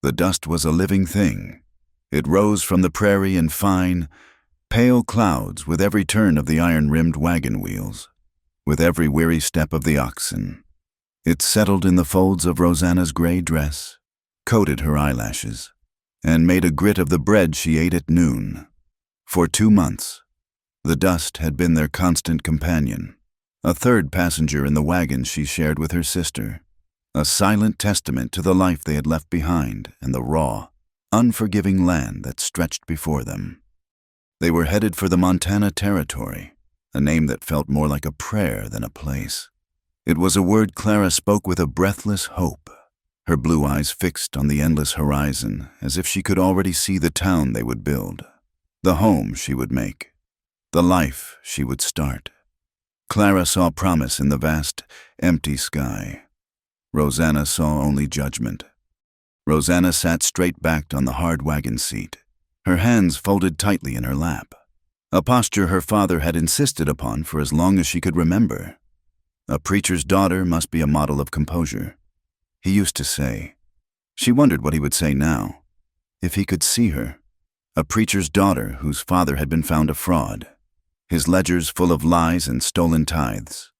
The dust was a living thing. It rose from the prairie in fine, pale clouds with every turn of the iron-rimmed wagon wheels, with every weary step of the oxen. It settled in the folds of Rosanna's gray dress, coated her eyelashes, and made a grit of the bread she ate at noon. For 2 months, the dust had been their constant companion, a third passenger in the wagon she shared with her sister, a silent testament to the life they had left behind and the raw, unforgiving land that stretched before them. They were headed for the Montana Territory, a name that felt more like a prayer than a place. It was a word Clara spoke with a breathless hope, her blue eyes fixed on the endless horizon, as if she could already see the town they would build, the home she would make, the life she would start. Clara saw promise in the vast, empty sky. Rosanna saw only judgment. Rosanna sat straight-backed on the hard wagon seat, her hands folded tightly in her lap, a posture her father had insisted upon for as long as she could remember. A preacher's daughter must be a model of composure, he used to say. She wondered what he would say now, if he could see her, a preacher's daughter whose father had been found a fraud, his ledgers full of lies and stolen tithes,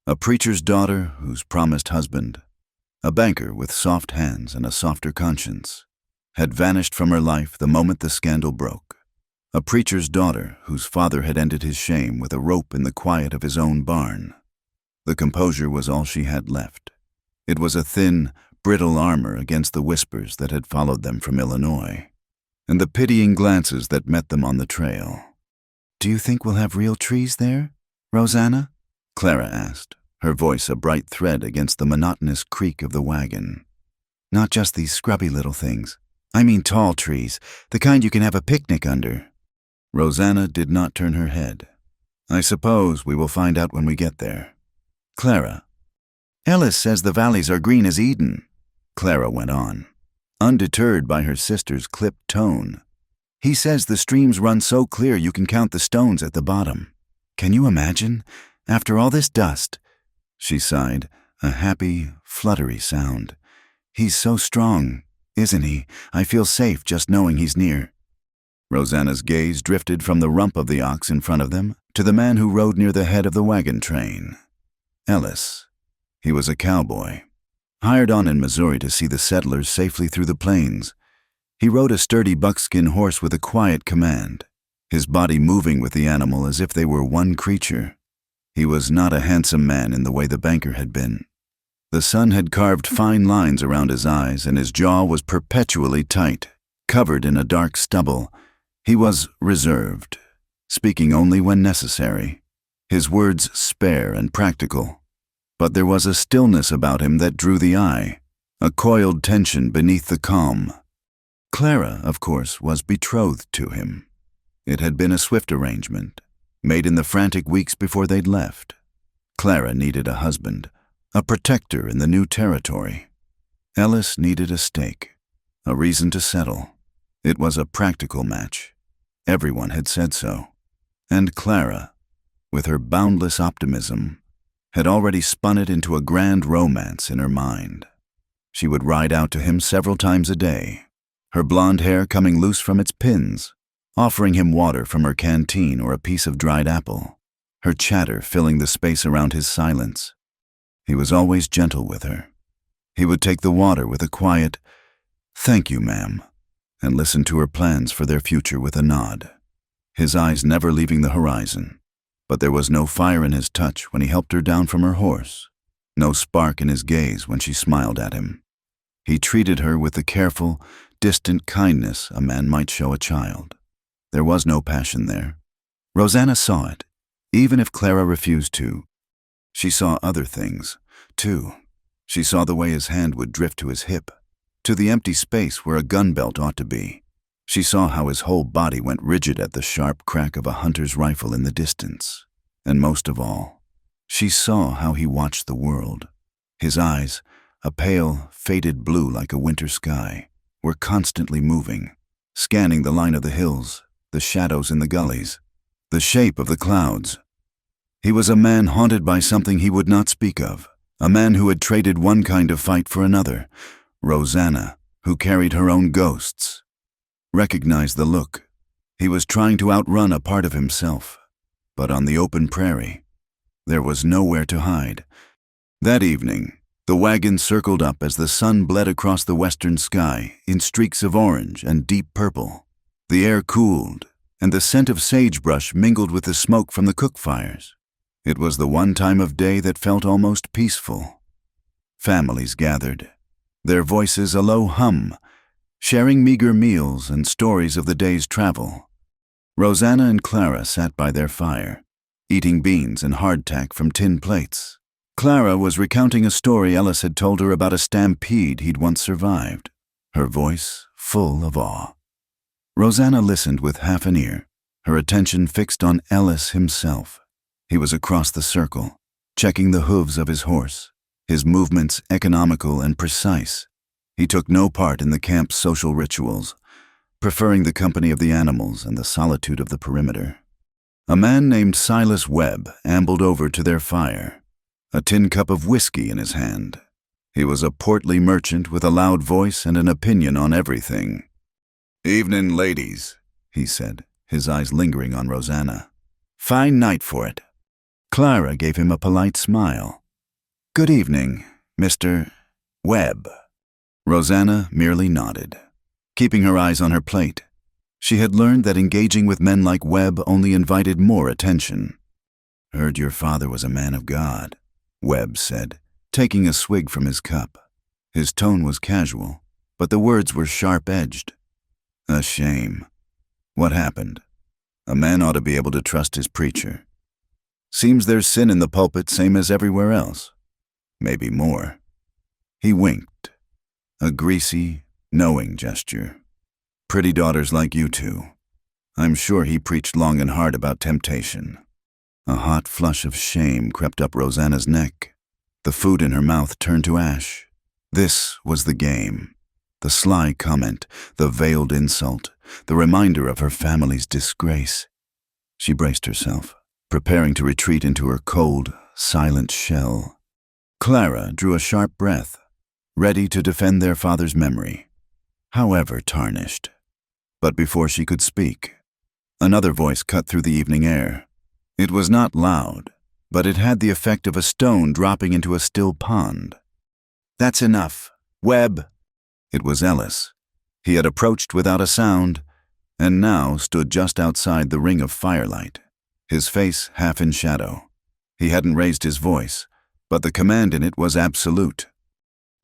a preacher's daughter whose promised husband, a banker with soft hands and a softer conscience, had vanished from her life the moment the scandal broke, a preacher's daughter whose father had ended his shame with a rope in the quiet of his own barn. The composure was all she had left. It was a thin, brittle armor against the whispers that had followed them from Illinois, and the pitying glances that met them on the trail. "Do you think we'll have real trees there, Rosanna?" Clara asked, her voice a bright thread against the monotonous creak of the wagon. "Not just these scrubby little things. I mean tall trees, the kind you can have a picnic under." Rosanna did not turn her head. "I suppose we will find out when we get there." "Clara." "Ellis says the valleys are green as Eden," Clara went on, undeterred by her sister's clipped tone. "He says the streams run so clear you can count the stones at the bottom. Can you imagine? After all this dust," she sighed, a happy, fluttery sound. "He's so strong, isn't he? I feel safe just knowing he's near." Rosanna's gaze drifted from the rump of the ox in front of them to the man who rode near the head of the wagon train. Ellis. He was a cowboy, hired on in Missouri to see the settlers safely through the plains. He rode a sturdy buckskin horse with a quiet command, his body moving with the animal as if they were one creature. He was not a handsome man in the way the banker had been. The sun had carved fine lines around his eyes, and his jaw was perpetually tight, covered in a dark stubble. He was reserved, speaking only when necessary, his words spare and practical. But there was a stillness about him that drew the eye, a coiled tension beneath the calm. Clara, of course, was betrothed to him. It had been a swift arrangement, made in the frantic weeks before they'd left. Clara needed a husband, a protector in the new territory. Ellis needed a stake, a reason to settle. It was a practical match. Everyone had said so. And Clara, with her boundless optimism, had already spun it into a grand romance in her mind. She would ride out to him several times a day, her blonde hair coming loose from its pins, offering him water from her canteen or a piece of dried apple, her chatter filling the space around his silence. He was always gentle with her. He would take the water with a quiet, "Thank you, ma'am," and listen to her plans for their future with a nod, his eyes never leaving the horizon. But there was no fire in his touch when he helped her down from her horse, no spark in his gaze when she smiled at him. He treated her with the careful, distant kindness a man might show a child. There was no passion there. Rosanna saw it, even if Clara refused to. She saw other things, too. She saw the way his hand would drift to his hip, to the empty space where a gun belt ought to be. She saw how his whole body went rigid at the sharp crack of a hunter's rifle in the distance. And most of all, she saw how he watched the world. His eyes, a pale, faded blue like a winter sky, were constantly moving, scanning the line of the hills, the shadows in the gullies, the shape of the clouds. He was a man haunted by something he would not speak of, a man who had traded one kind of fight for another, Rosanna, who carried her own ghosts, recognized the look. He was trying to outrun a part of himself, but on the open prairie, there was nowhere to hide. That evening, the wagon circled up as the sun bled across the western sky in streaks of orange and deep purple. The air cooled, and the scent of sagebrush mingled with the smoke from the cook fires. It was the one time of day that felt almost peaceful. Families gathered, their voices a low hum, sharing meager meals and stories of the day's travel. Rosanna and Clara sat by their fire, eating beans and hardtack from tin plates. Clara was recounting a story Ellis had told her about a stampede he'd once survived, her voice full of awe. Rosanna listened with half an ear, her attention fixed on Ellis himself. He was across the circle, checking the hooves of his horse, his movements economical and precise. He took no part in the camp's social rituals, preferring the company of the animals and the solitude of the perimeter. A man named Silas Webb ambled over to their fire, a tin cup of whiskey in his hand. He was a portly merchant with a loud voice and an opinion on everything. "Evening, ladies," he said, his eyes lingering on Rosanna. "Fine night for it." Clara gave him a polite smile. "Good evening, Mr. Webb." Rosanna merely nodded, keeping her eyes on her plate. She had learned that engaging with men like Webb only invited more attention. "Heard your father was a man of God," Webb said, taking a swig from his cup. His tone was casual, but the words were sharp-edged. "A shame. What happened? A man ought to be able to trust his preacher. Seems there's sin in the pulpit same as everywhere else. Maybe more." He winked, a greasy, knowing gesture. "Pretty daughters like you two. I'm sure he preached long and hard about temptation." A hot flush of shame crept up Rosanna's neck. The food in her mouth turned to ash. This was the game. The sly comment, the veiled insult, the reminder of her family's disgrace. She braced herself, preparing to retreat into her cold, silent shell. Clara drew a sharp breath, ready to defend their father's memory, however tarnished. But before she could speak, another voice cut through the evening air. It was not loud, but it had the effect of a stone dropping into a still pond. "That's enough. Webb!" It was Ellis. He had approached without a sound, and now stood just outside the ring of firelight, his face half in shadow. He hadn't raised his voice, but the command in it was absolute.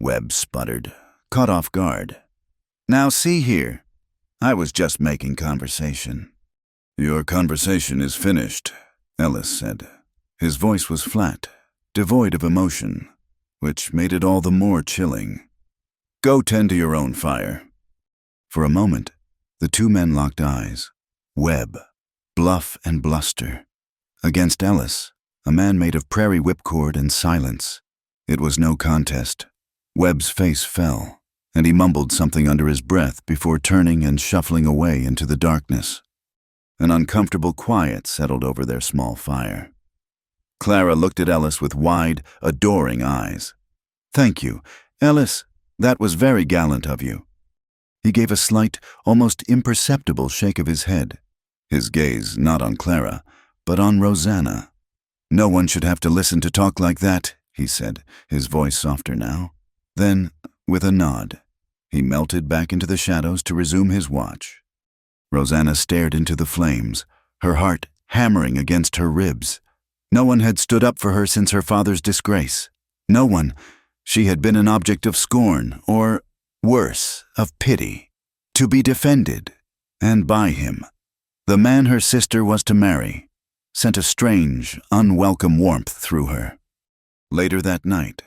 Webb sputtered, caught off guard. "Now see here. I was just making conversation." "Your conversation is finished," Ellis said. His voice was flat, devoid of emotion, which made it all the more chilling. "Go tend to your own fire." For a moment, the two men locked eyes. Webb, bluff and bluster. Against Ellis, a man made of prairie whipcord and silence. It was no contest. Webb's face fell, and he mumbled something under his breath before turning and shuffling away into the darkness. An uncomfortable quiet settled over their small fire. Clara looked at Ellis with wide, adoring eyes. "Thank you, Ellis. That was very gallant of you." He gave a slight, almost imperceptible shake of his head, his gaze not on Clara, but on Rosanna. "No one should have to listen to talk like that," he said, his voice softer now. Then, with a nod, he melted back into the shadows to resume his watch. Rosanna stared into the flames, her heart hammering against her ribs. No one had stood up for her since her father's disgrace. No one. She had been an object of scorn, or, worse, of pity, to be defended, and by him. The man her sister was to marry sent a strange, unwelcome warmth through her. Later that night,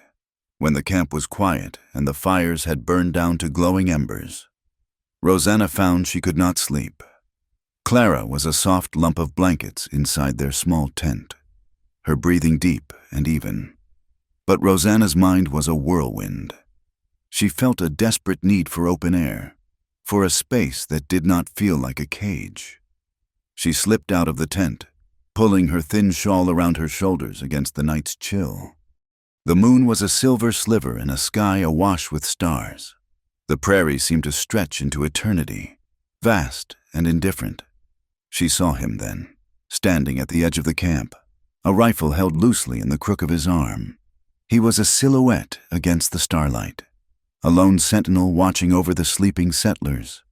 when the camp was quiet and the fires had burned down to glowing embers, Rosanna found she could not sleep. Clara was a soft lump of blankets inside their small tent, her breathing deep and even. But Rosanna's mind was a whirlwind. She felt a desperate need for open air, for a space that did not feel like a cage. She slipped out of the tent, pulling her thin shawl around her shoulders against the night's chill. The moon was a silver sliver in a sky awash with stars. The prairie seemed to stretch into eternity, vast and indifferent. She saw him then, standing at the edge of the camp, a rifle held loosely in the crook of his arm. He was a silhouette against the starlight, a lone sentinel watching over the sleeping settlers.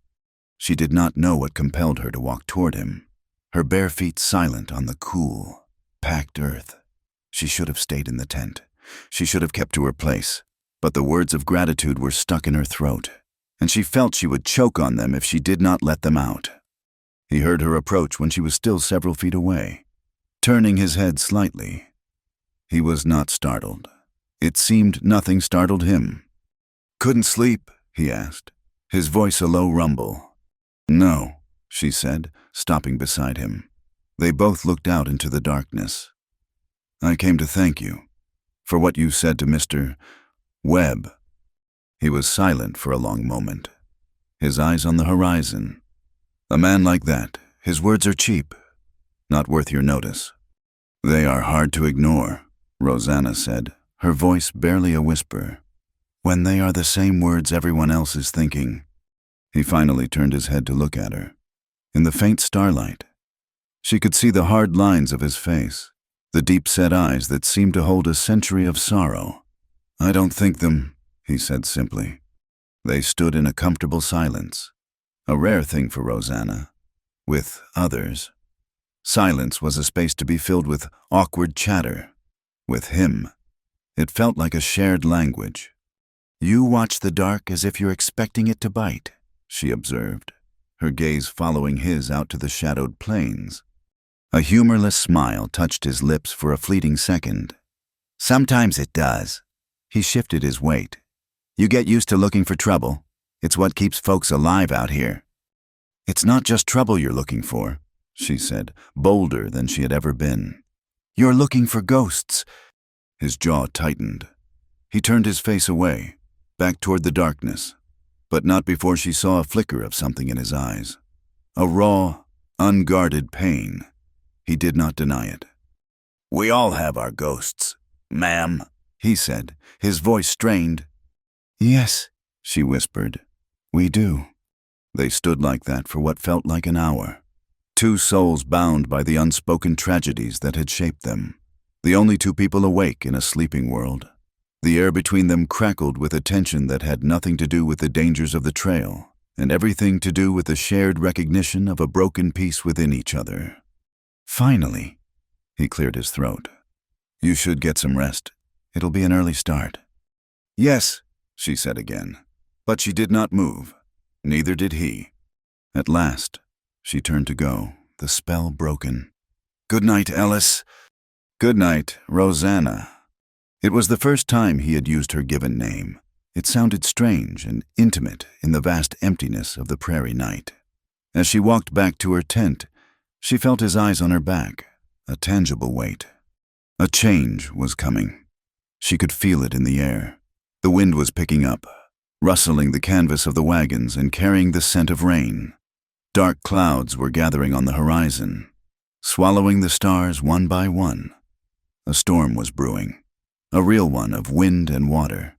She did not know what compelled her to walk toward him, her bare feet silent on the cool, packed earth. She should have stayed in the tent. She should have kept to her place, but the words of gratitude were stuck in her throat, and she felt she would choke on them if she did not let them out. He heard her approach when she was still several feet away, turning his head slightly. He was not startled. It seemed nothing startled him. "Couldn't sleep?" he asked, his voice a low rumble. "No," she said, stopping beside him. They both looked out into the darkness. "I came to thank you for what you said to Mr. Webb." He was silent for a long moment, his eyes on the horizon. "A man like that, his words are cheap, not worth your notice." "They are hard to ignore," Rosanna said, her voice barely a whisper, "when they are the same words everyone else is thinking." He finally turned his head to look at her. In the faint starlight, she could see the hard lines of his face, the deep-set eyes that seemed to hold a century of sorrow. "I don't think them," he said simply. They stood in a comfortable silence, a rare thing for Rosanna. With others, silence was a space to be filled with awkward chatter. With him, it felt like a shared language. "You watch the dark as if you're expecting it to bite," she observed, her gaze following his out to the shadowed plains. A humorless smile touched his lips for a fleeting second. "Sometimes it does." He shifted his weight. "You get used to looking for trouble. It's what keeps folks alive out here." "It's not just trouble you're looking for," she said, bolder than she had ever been. "You're looking for ghosts." His jaw tightened. He turned his face away, back toward the darkness, but not before she saw a flicker of something in his eyes. A raw, unguarded pain. He did not deny it. "We all have our ghosts, ma'am," he said, his voice strained. "Yes," she whispered, "we do." They stood like that for what felt like an hour. Two souls bound by the unspoken tragedies that had shaped them. The only two people awake in a sleeping world. The air between them crackled with a tension that had nothing to do with the dangers of the trail, and everything to do with the shared recognition of a broken piece within each other. "Finally," he cleared his throat. "You should get some rest. It'll be an early start." "Yes," she said again, but she did not move. Neither did he. At last, she turned to go, the spell broken. "Good night, Ellis." "Good night, Rosanna." It was the first time he had used her given name. It sounded strange and intimate in the vast emptiness of the prairie night. As she walked back to her tent, she felt his eyes on her back, a tangible weight. A change was coming. She could feel it in the air. The wind was picking up, rustling the canvas of the wagons and carrying the scent of rain. Dark clouds were gathering on the horizon, swallowing the stars one by one. A storm was brewing, a real one of wind and water.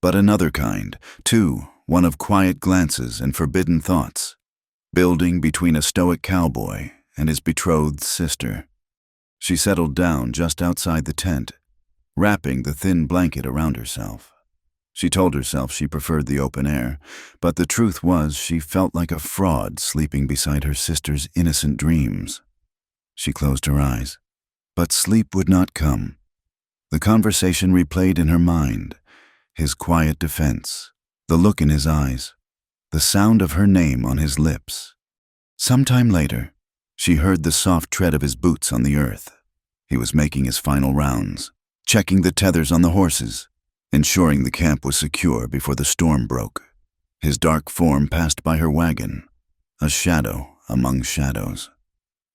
But another kind, too, one of quiet glances and forbidden thoughts, building between a stoic cowboy and his betrothed sister. She settled down just outside the tent, wrapping the thin blanket around herself. She told herself she preferred the open air, but the truth was she felt like a fraud sleeping beside her sister's innocent dreams. She closed her eyes, but sleep would not come. The conversation replayed in her mind, his quiet defense, the look in his eyes, the sound of her name on his lips. Sometime later, she heard the soft tread of his boots on the earth. He was making his final rounds, checking the tethers on the horses, ensuring the camp was secure before the storm broke. His dark form passed by her wagon, a shadow among shadows.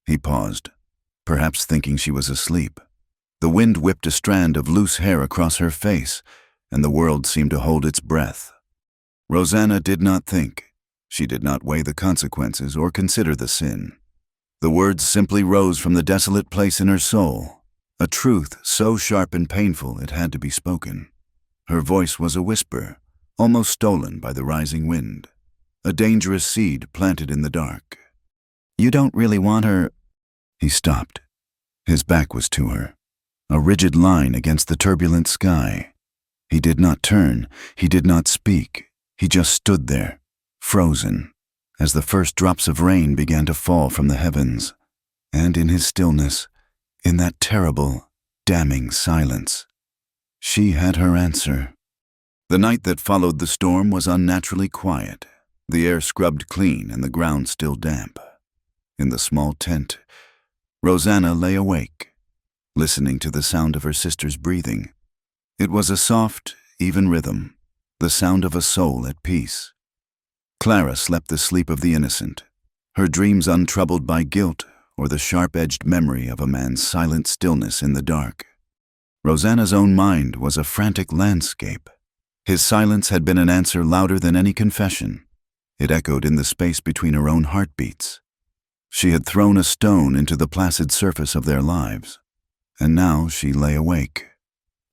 He paused, perhaps thinking she was asleep. The wind whipped a strand of loose hair across her face, and the world seemed to hold its breath. Rosanna did not think. She did not weigh the consequences or consider the sin. The words simply rose from the desolate place in her soul, a truth so sharp and painful it had to be spoken. Her voice was a whisper, almost stolen by the rising wind, a dangerous seed planted in the dark. "You don't really want her—" He stopped. His back was to her, a rigid line against the turbulent sky. He did not turn, he did not speak, he just stood there, frozen, as the first drops of rain began to fall from the heavens, and in his stillness, in that terrible, damning silence, she had her answer. The night that followed the storm was unnaturally quiet, the air scrubbed clean and the ground still damp. In the small tent, Rosanna lay awake, listening to the sound of her sister's breathing. It was a soft, even rhythm, the sound of a soul at peace. Clara slept the sleep of the innocent, her dreams untroubled by guilt or the sharp-edged memory of a man's silent stillness in the dark. Rosanna's own mind was a frantic landscape. His silence had been an answer louder than any confession. It echoed in the space between her own heartbeats. She had thrown a stone into the placid surface of their lives, and now she lay awake,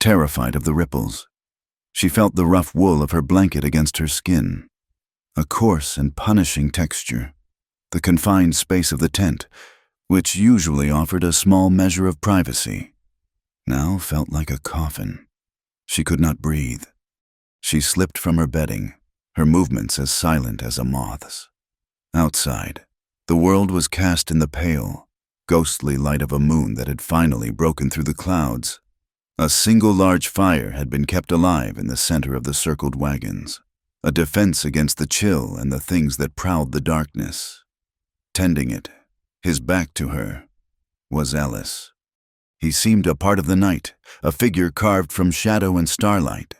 terrified of the ripples. She felt the rough wool of her blanket against her skin, a coarse and punishing texture. The confined space of the tent, which usually offered a small measure of privacy, now felt like a coffin. She could not breathe. She slipped from her bedding, her movements as silent as a moth's. Outside, the world was cast in the pale, ghostly light of a moon that had finally broken through the clouds. A single large fire had been kept alive in the center of the circled wagons, a defense against the chill and the things that prowled the darkness. Tending it, his back to her, was Ellis. He seemed a part of the night, a figure carved from shadow and starlight.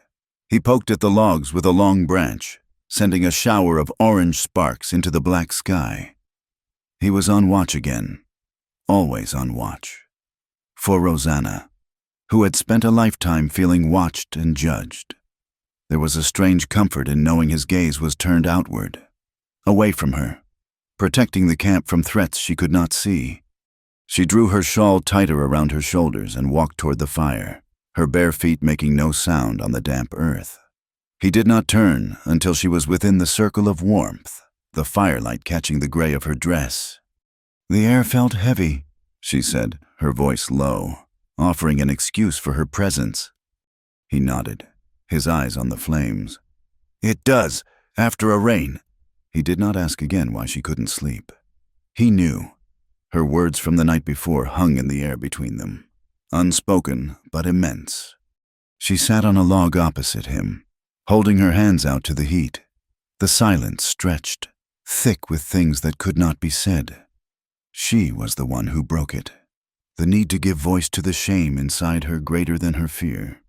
He poked at the logs with a long branch, sending a shower of orange sparks into the black sky. He was on watch again, always on watch. For Rosanna, who had spent a lifetime feeling watched and judged. There was a strange comfort in knowing his gaze was turned outward, away from her, protecting the camp from threats she could not see. She drew her shawl tighter around her shoulders and walked toward the fire, her bare feet making no sound on the damp earth. He did not turn until she was within the circle of warmth, the firelight catching the gray of her dress. "The air felt heavy," she said, her voice low, offering an excuse for her presence. He nodded, his eyes on the flames. "It does, after a rain." He did not ask again why she couldn't sleep. He knew. Her words from the night before hung in the air between them, unspoken but immense. She sat on a log opposite him, holding her hands out to the heat. The silence stretched, thick with things that could not be said. She was the one who broke it, the need to give voice to the shame inside her greater than her fear.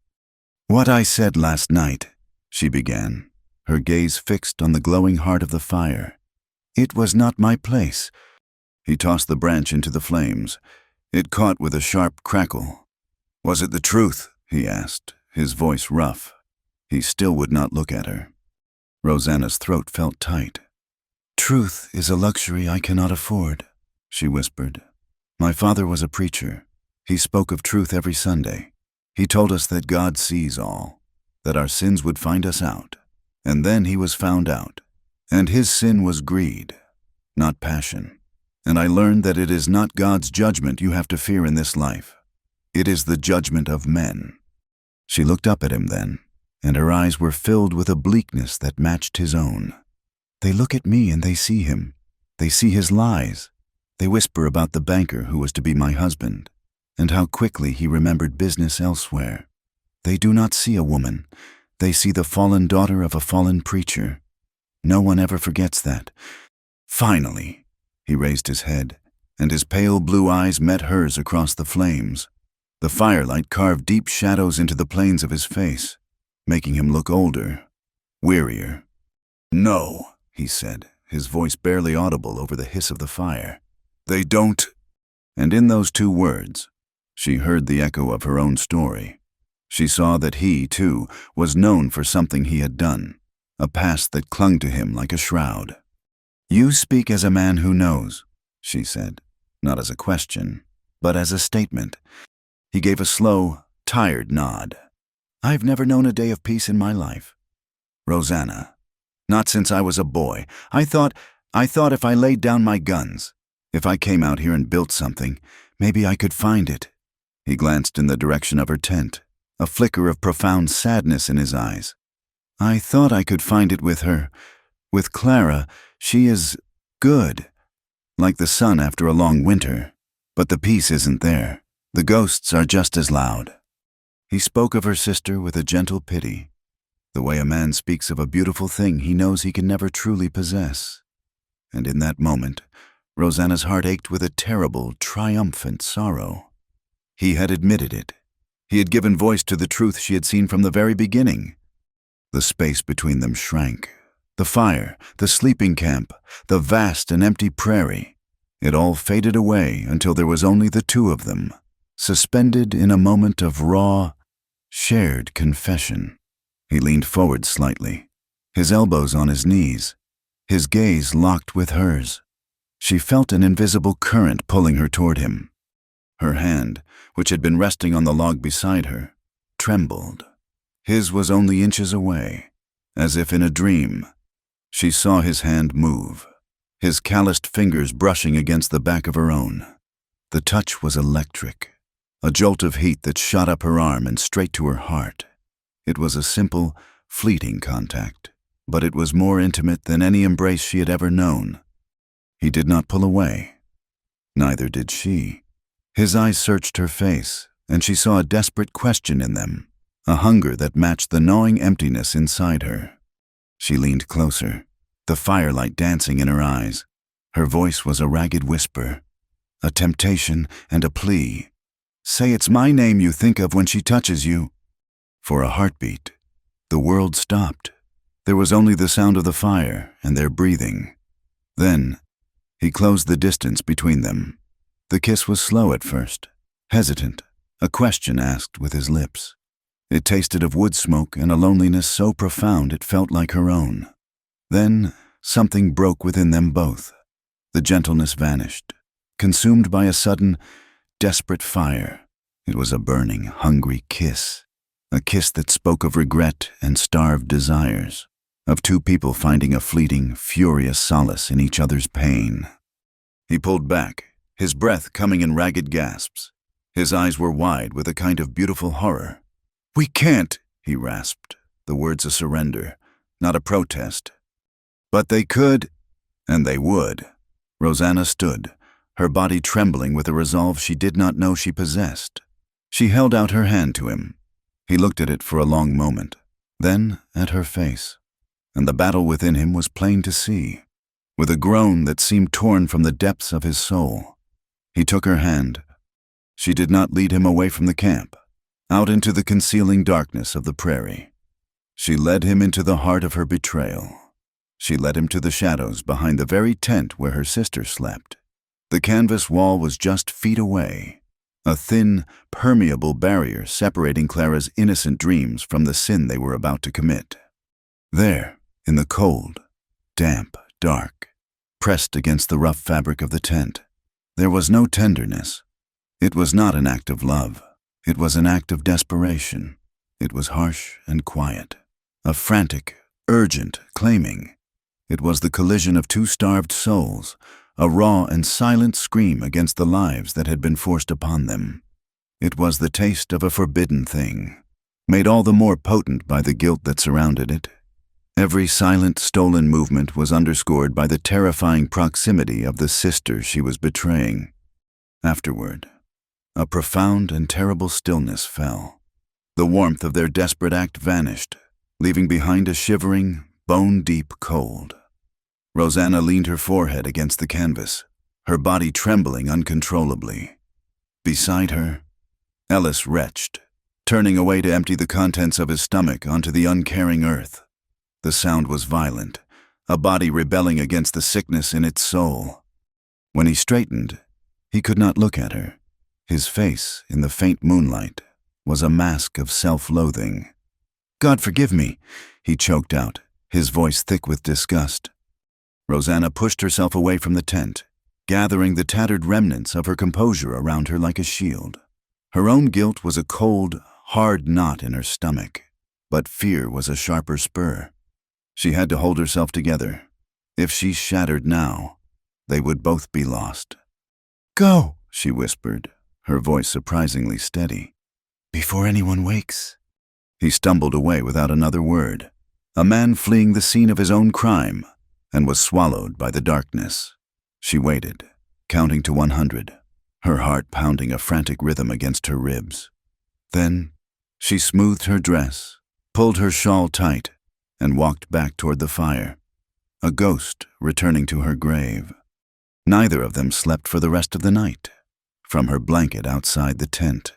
"What I said last night," she began, her gaze fixed on the glowing heart of the fire. "It was not my place." He tossed the branch into the flames. It caught with a sharp crackle. "Was it the truth?" he asked, his voice rough. He still would not look at her. Rosanna's throat felt tight. "Truth is a luxury I cannot afford," she whispered. "My father was a preacher. He spoke of truth every Sunday. He told us that God sees all, that our sins would find us out. And then he was found out. And his sin was greed, not passion. And I learned that it is not God's judgment you have to fear in this life. It is the judgment of men." She looked up at him then, and her eyes were filled with a bleakness that matched his own. "They look at me and they see him. They see his lies. They whisper about the banker who was to be my husband, and how quickly he remembered business elsewhere. They do not see a woman. They see the fallen daughter of a fallen preacher. No one ever forgets that." Finally, he raised his head, and his pale blue eyes met hers across the flames. The firelight carved deep shadows into the planes of his face, making him look older, wearier. "No," he said, his voice barely audible over the hiss of the fire. "They don't." And in those two words, she heard the echo of her own story. She saw that he, too, was known for something he had done, a past that clung to him like a shroud. "You speak as a man who knows," she said, not as a question, but as a statement. He gave a slow, tired nod. "I've never known a day of peace in my life." Rosanna. Not since I was a boy. I thought if I laid down my guns, if I came out here and built something, maybe I could find it." He glanced in the direction of her tent, a flicker of profound sadness in his eyes. "I thought I could find it with her. With Clara. She is good. Like the sun after a long winter. But the peace isn't there. The ghosts are just as loud." He spoke of her sister with a gentle pity, the way a man speaks of a beautiful thing he knows he can never truly possess. And in that moment, Rosanna's heart ached with a terrible, triumphant sorrow. He had admitted it. He had given voice to the truth she had seen from the very beginning. The space between them shrank. The fire, the sleeping camp, the vast and empty prairie. It all faded away until there was only the two of them, suspended in a moment of raw, shared confession. He leaned forward slightly, his elbows on his knees, his gaze locked with hers. She felt an invisible current pulling her toward him. Her hand, which had been resting on the log beside her, trembled. His was only inches away, as if in a dream. She saw his hand move, his calloused fingers brushing against the back of her own. The touch was electric, a jolt of heat that shot up her arm and straight to her heart. It was a simple, fleeting contact, but it was more intimate than any embrace she had ever known. He did not pull away. Neither did she. His eyes searched her face, and she saw a desperate question in them, a hunger that matched the gnawing emptiness inside her. She leaned closer, the firelight dancing in her eyes. Her voice was a ragged whisper, a temptation and a plea. "Say it's my name you think of when she touches you." For a heartbeat, the world stopped. There was only the sound of the fire and their breathing. Then, he closed the distance between them. The kiss was slow at first, hesitant, a question asked with his lips. It tasted of wood smoke and a loneliness so profound it felt like her own. Then, something broke within them both. The gentleness vanished, consumed by a sudden, desperate fire. It was a burning, hungry kiss, a kiss that spoke of regret and starved desires, of two people finding a fleeting, furious solace in each other's pain. He pulled back, his breath coming in ragged gasps. His eyes were wide with a kind of beautiful horror. "We can't," he rasped, the words a surrender, not a protest. But they could, and they would. Rosanna stood, her body trembling with a resolve she did not know she possessed. She held out her hand to him. He looked at it for a long moment, then at her face, and the battle within him was plain to see. With a groan that seemed torn from the depths of his soul, he took her hand. She did not lead him away from the camp, out into the concealing darkness of the prairie. She led him into the heart of her betrayal. She led him to the shadows behind the very tent where her sister slept. The canvas wall was just feet away, a thin, permeable barrier separating Clara's innocent dreams from the sin they were about to commit. There, in the cold, damp, dark, pressed against the rough fabric of the tent, there was no tenderness. It was not an act of love. It was an act of desperation. It was harsh and quiet, a frantic, urgent claiming. It was the collision of two starved souls, a raw and silent scream against the lives that had been forced upon them. It was the taste of a forbidden thing, made all the more potent by the guilt that surrounded it. Every silent, stolen movement was underscored by the terrifying proximity of the sister she was betraying. Afterward, a profound and terrible stillness fell. The warmth of their desperate act vanished, leaving behind a shivering, bone-deep cold. Rosanna leaned her forehead against the canvas, her body trembling uncontrollably. Beside her, Ellis retched, turning away to empty the contents of his stomach onto the uncaring earth. The sound was violent, a body rebelling against the sickness in its soul. When he straightened, he could not look at her. His face, in the faint moonlight, was a mask of self-loathing. "God forgive me," he choked out, his voice thick with disgust. Rosanna pushed herself away from the tent, gathering the tattered remnants of her composure around her like a shield. Her own guilt was a cold, hard knot in her stomach, but fear was a sharper spur. She had to hold herself together. If she shattered now, they would both be lost. "Go," she whispered, her voice surprisingly steady. "Before anyone wakes." He stumbled away without another word, a man fleeing the scene of his own crime, and was swallowed by the darkness. She waited, counting to 100, her heart pounding a frantic rhythm against her ribs. Then she smoothed her dress, pulled her shawl tight, and walked back toward the fire, a ghost returning to her grave. Neither of them slept for the rest of the night, from her blanket outside the tent.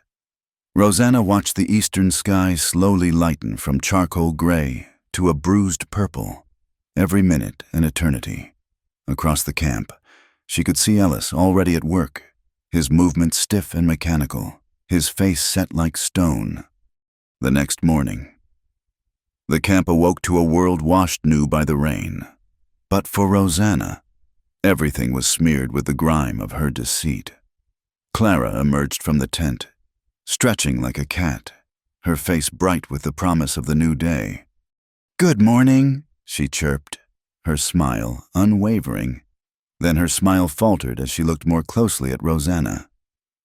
Rosanna watched the eastern sky slowly lighten from charcoal gray to a bruised purple, every minute an eternity. Across the camp, she could see Ellis already at work, his movements stiff and mechanical, his face set like stone. The next morning, the camp awoke to a world washed new by the rain. But for Rosanna, everything was smeared with the grime of her deceit. Clara emerged from the tent, stretching like a cat, her face bright with the promise of the new day. "Good morning," she chirped, her smile unwavering. Then her smile faltered as she looked more closely at Rosanna.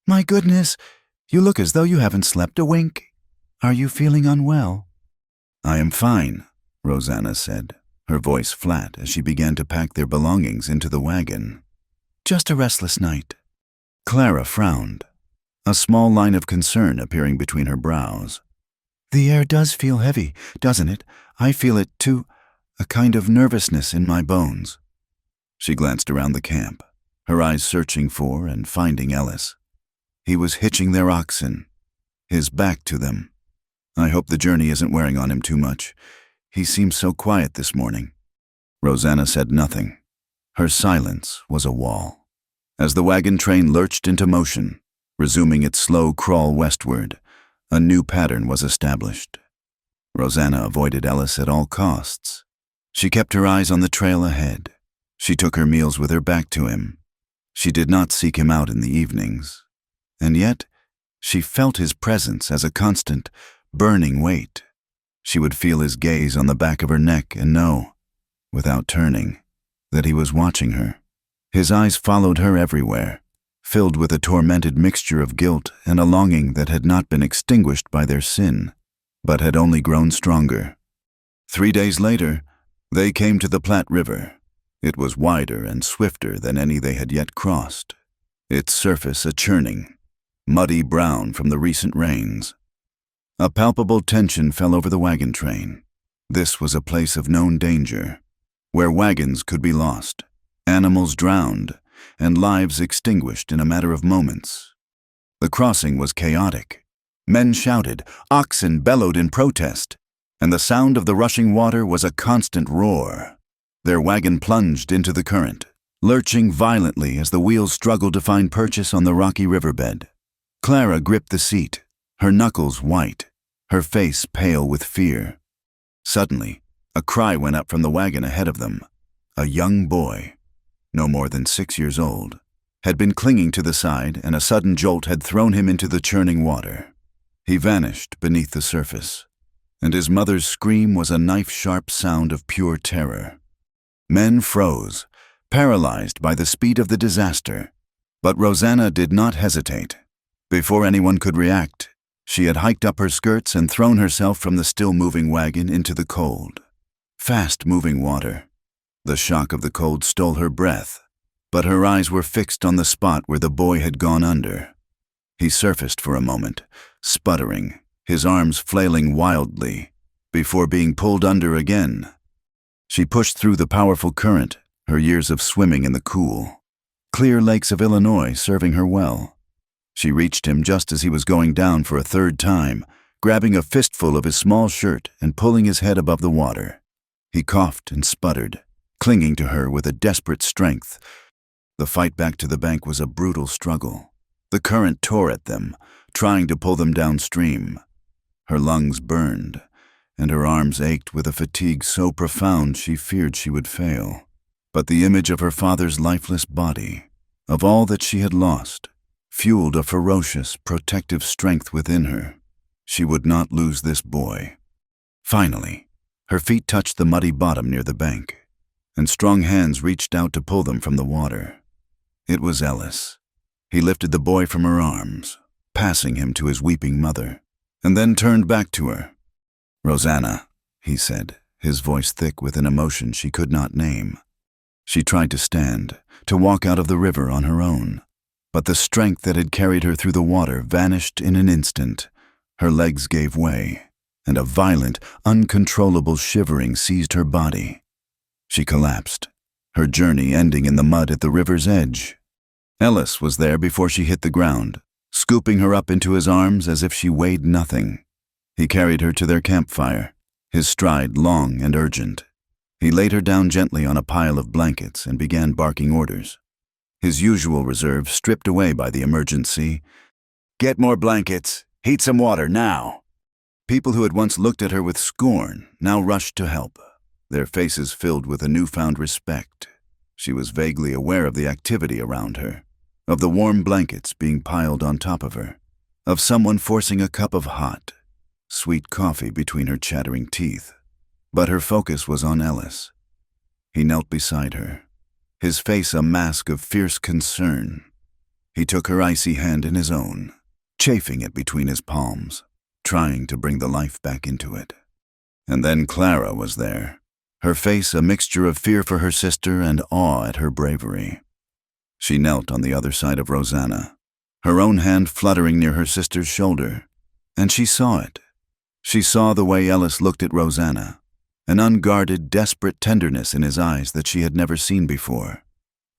"My goodness, you look as though you haven't slept a wink. Are you feeling unwell?" "I am fine," Rosanna said, her voice flat as she began to pack their belongings into the wagon. "Just a restless night." Clara frowned, a small line of concern appearing between her brows. "The air does feel heavy, doesn't it? I feel it too, a kind of nervousness in my bones." She glanced around the camp, her eyes searching for and finding Ellis. He was hitching their oxen, his back to them. "I hope the journey isn't wearing on him too much. He seems so quiet this morning." Rosanna said nothing. Her silence was a wall. As the wagon train lurched into motion, resuming its slow crawl westward, a new pattern was established. Rosanna avoided Ellis at all costs. She kept her eyes on the trail ahead. She took her meals with her back to him. She did not seek him out in the evenings. And yet, she felt his presence as a constant, burning weight. She would feel his gaze on the back of her neck and know, without turning, that he was watching her. His eyes followed her everywhere, filled with a tormented mixture of guilt and a longing that had not been extinguished by their sin, but had only grown stronger. 3 days later, they came to the Platte River. It was wider and swifter than any they had yet crossed, its surface a churning, muddy brown from the recent rains. A palpable tension fell over the wagon train. This was a place of known danger, where wagons could be lost, animals drowned, and lives extinguished in a matter of moments. The crossing was chaotic. Men shouted, oxen bellowed in protest, and the sound of the rushing water was a constant roar. Their wagon plunged into the current, lurching violently as the wheels struggled to find purchase on the rocky riverbed. Clara gripped the seat, her knuckles white, her face pale with fear. Suddenly, a cry went up from the wagon ahead of them. A young boy, no more than 6 years old, had been clinging to the side, and a sudden jolt had thrown him into the churning water. He vanished beneath the surface, and his mother's scream was a knife-sharp sound of pure terror. Men froze, paralyzed by the speed of the disaster. But Rosanna did not hesitate. Before anyone could react, she had hiked up her skirts and thrown herself from the still-moving wagon into the cold, fast-moving water. The shock of the cold stole her breath, but her eyes were fixed on the spot where the boy had gone under. He surfaced for a moment, sputtering, his arms flailing wildly, before being pulled under again. She pushed through the powerful current, her years of swimming in the cool, clear lakes of Illinois serving her well. She reached him just as he was going down for a third time, grabbing a fistful of his small shirt and pulling his head above the water. He coughed and sputtered, clinging to her with a desperate strength. The fight back to the bank was a brutal struggle. The current tore at them, trying to pull them downstream. Her lungs burned, and her arms ached with a fatigue so profound she feared she would fail. But the image of her father's lifeless body, of all that she had lost, fueled a ferocious, protective strength within her. She would not lose this boy. Finally, Her feet touched the muddy bottom near the bank, and strong hands reached out to pull them from the water. It was Ellis. He lifted the boy from her arms, passing him to his weeping mother, and then turned back to her. "Rosanna," he said, his voice thick with an emotion she could not name. She tried to stand, to walk out of the river on her own, but the strength that had carried her through the water vanished in an instant. Her legs gave way, and a violent, uncontrollable shivering seized her body. She collapsed, her journey ending in the mud at the river's edge. Ellis was there before she hit the ground, scooping her up into his arms as if she weighed nothing. He carried her to their campfire, his stride long and urgent. He laid her down gently on a pile of blankets and began barking orders. His usual reserve stripped away by the emergency. "Get more blankets. Heat some water now." People who had once looked at her with scorn now rushed to help, their faces filled with a newfound respect. She was vaguely aware of the activity around her, of the warm blankets being piled on top of her, of someone forcing a cup of hot, sweet coffee between her chattering teeth. But her focus was on Ellis. He knelt beside her, his face a mask of fierce concern. He took her icy hand in his own, chafing it between his palms, trying to bring the life back into it. And then Clara was there, her face a mixture of fear for her sister and awe at her bravery. She knelt on the other side of Rosanna, her own hand fluttering near her sister's shoulder, and she saw it. She saw the way Ellis looked at Rosanna, an unguarded, desperate tenderness in his eyes that she had never seen before.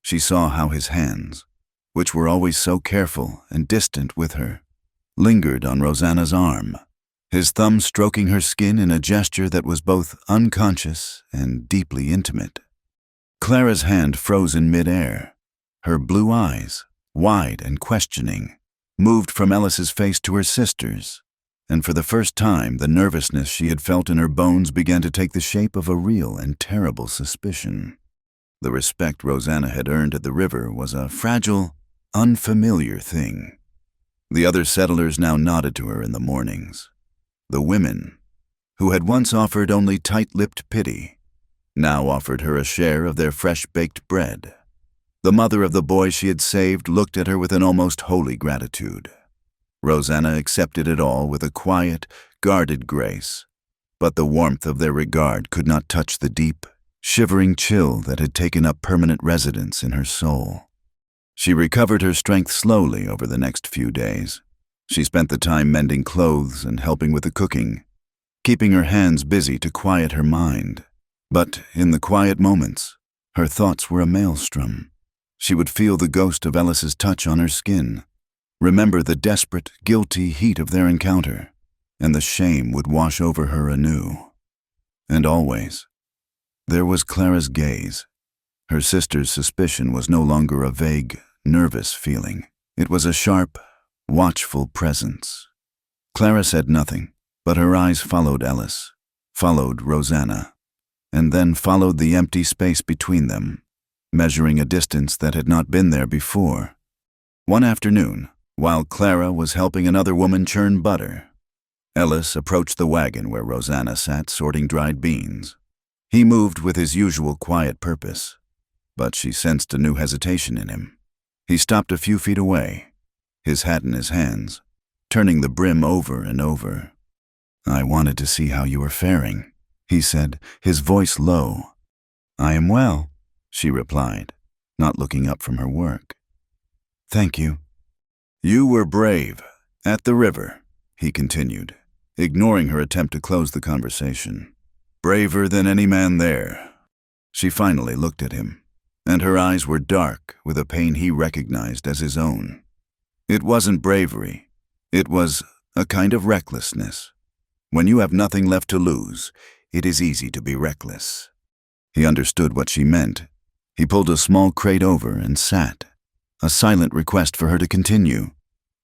She saw how his hands, which were always so careful and distant with her, lingered on Rosanna's arm, his thumb stroking her skin in a gesture that was both unconscious and deeply intimate. Clara's hand froze in midair. Her blue eyes, wide and questioning, moved from Ellis's face to her sister's, and for the first time the nervousness she had felt in her bones began to take the shape of a real and terrible suspicion. The respect Rosanna had earned at the river was a fragile, unfamiliar thing. The other settlers now nodded to her in the mornings. The women, who had once offered only tight-lipped pity, now offered her a share of their fresh-baked bread. The mother of the boy she had saved looked at her with an almost holy gratitude. Rosanna accepted it all with a quiet, guarded grace, but the warmth of their regard could not touch the deep, shivering chill that had taken up permanent residence in her soul. She recovered her strength slowly over the next few days. She spent the time mending clothes and helping with the cooking, keeping her hands busy to quiet her mind. But in the quiet moments, her thoughts were a maelstrom. She would feel the ghost of Ellis's touch on her skin, remember the desperate, guilty heat of their encounter, and the shame would wash over her anew. And always, there was Clara's gaze. Her sister's suspicion was no longer a vague, nervous feeling. It was a sharp, watchful presence. Clara said nothing, but her eyes followed Ellis, followed Rosanna, and then followed the empty space between them, measuring a distance that had not been there before. One afternoon, while Clara was helping another woman churn butter, Ellis approached the wagon where Rosanna sat sorting dried beans. He moved with his usual quiet purpose, but she sensed a new hesitation in him. He stopped a few feet away, his hat in his hands, turning the brim over and over. "I wanted to see how you were faring," he said, his voice low. "I am well," she replied, not looking up from her work. "Thank you." "You were brave, at the river," he continued, ignoring her attempt to close the conversation. "Braver than any man there." She finally looked at him, and her eyes were dark with a pain he recognized as his own. It wasn't bravery. It was a kind of recklessness. When you have nothing left to lose, it is easy to be reckless. He understood what she meant. He pulled a small crate over and sat, a silent request for her to continue.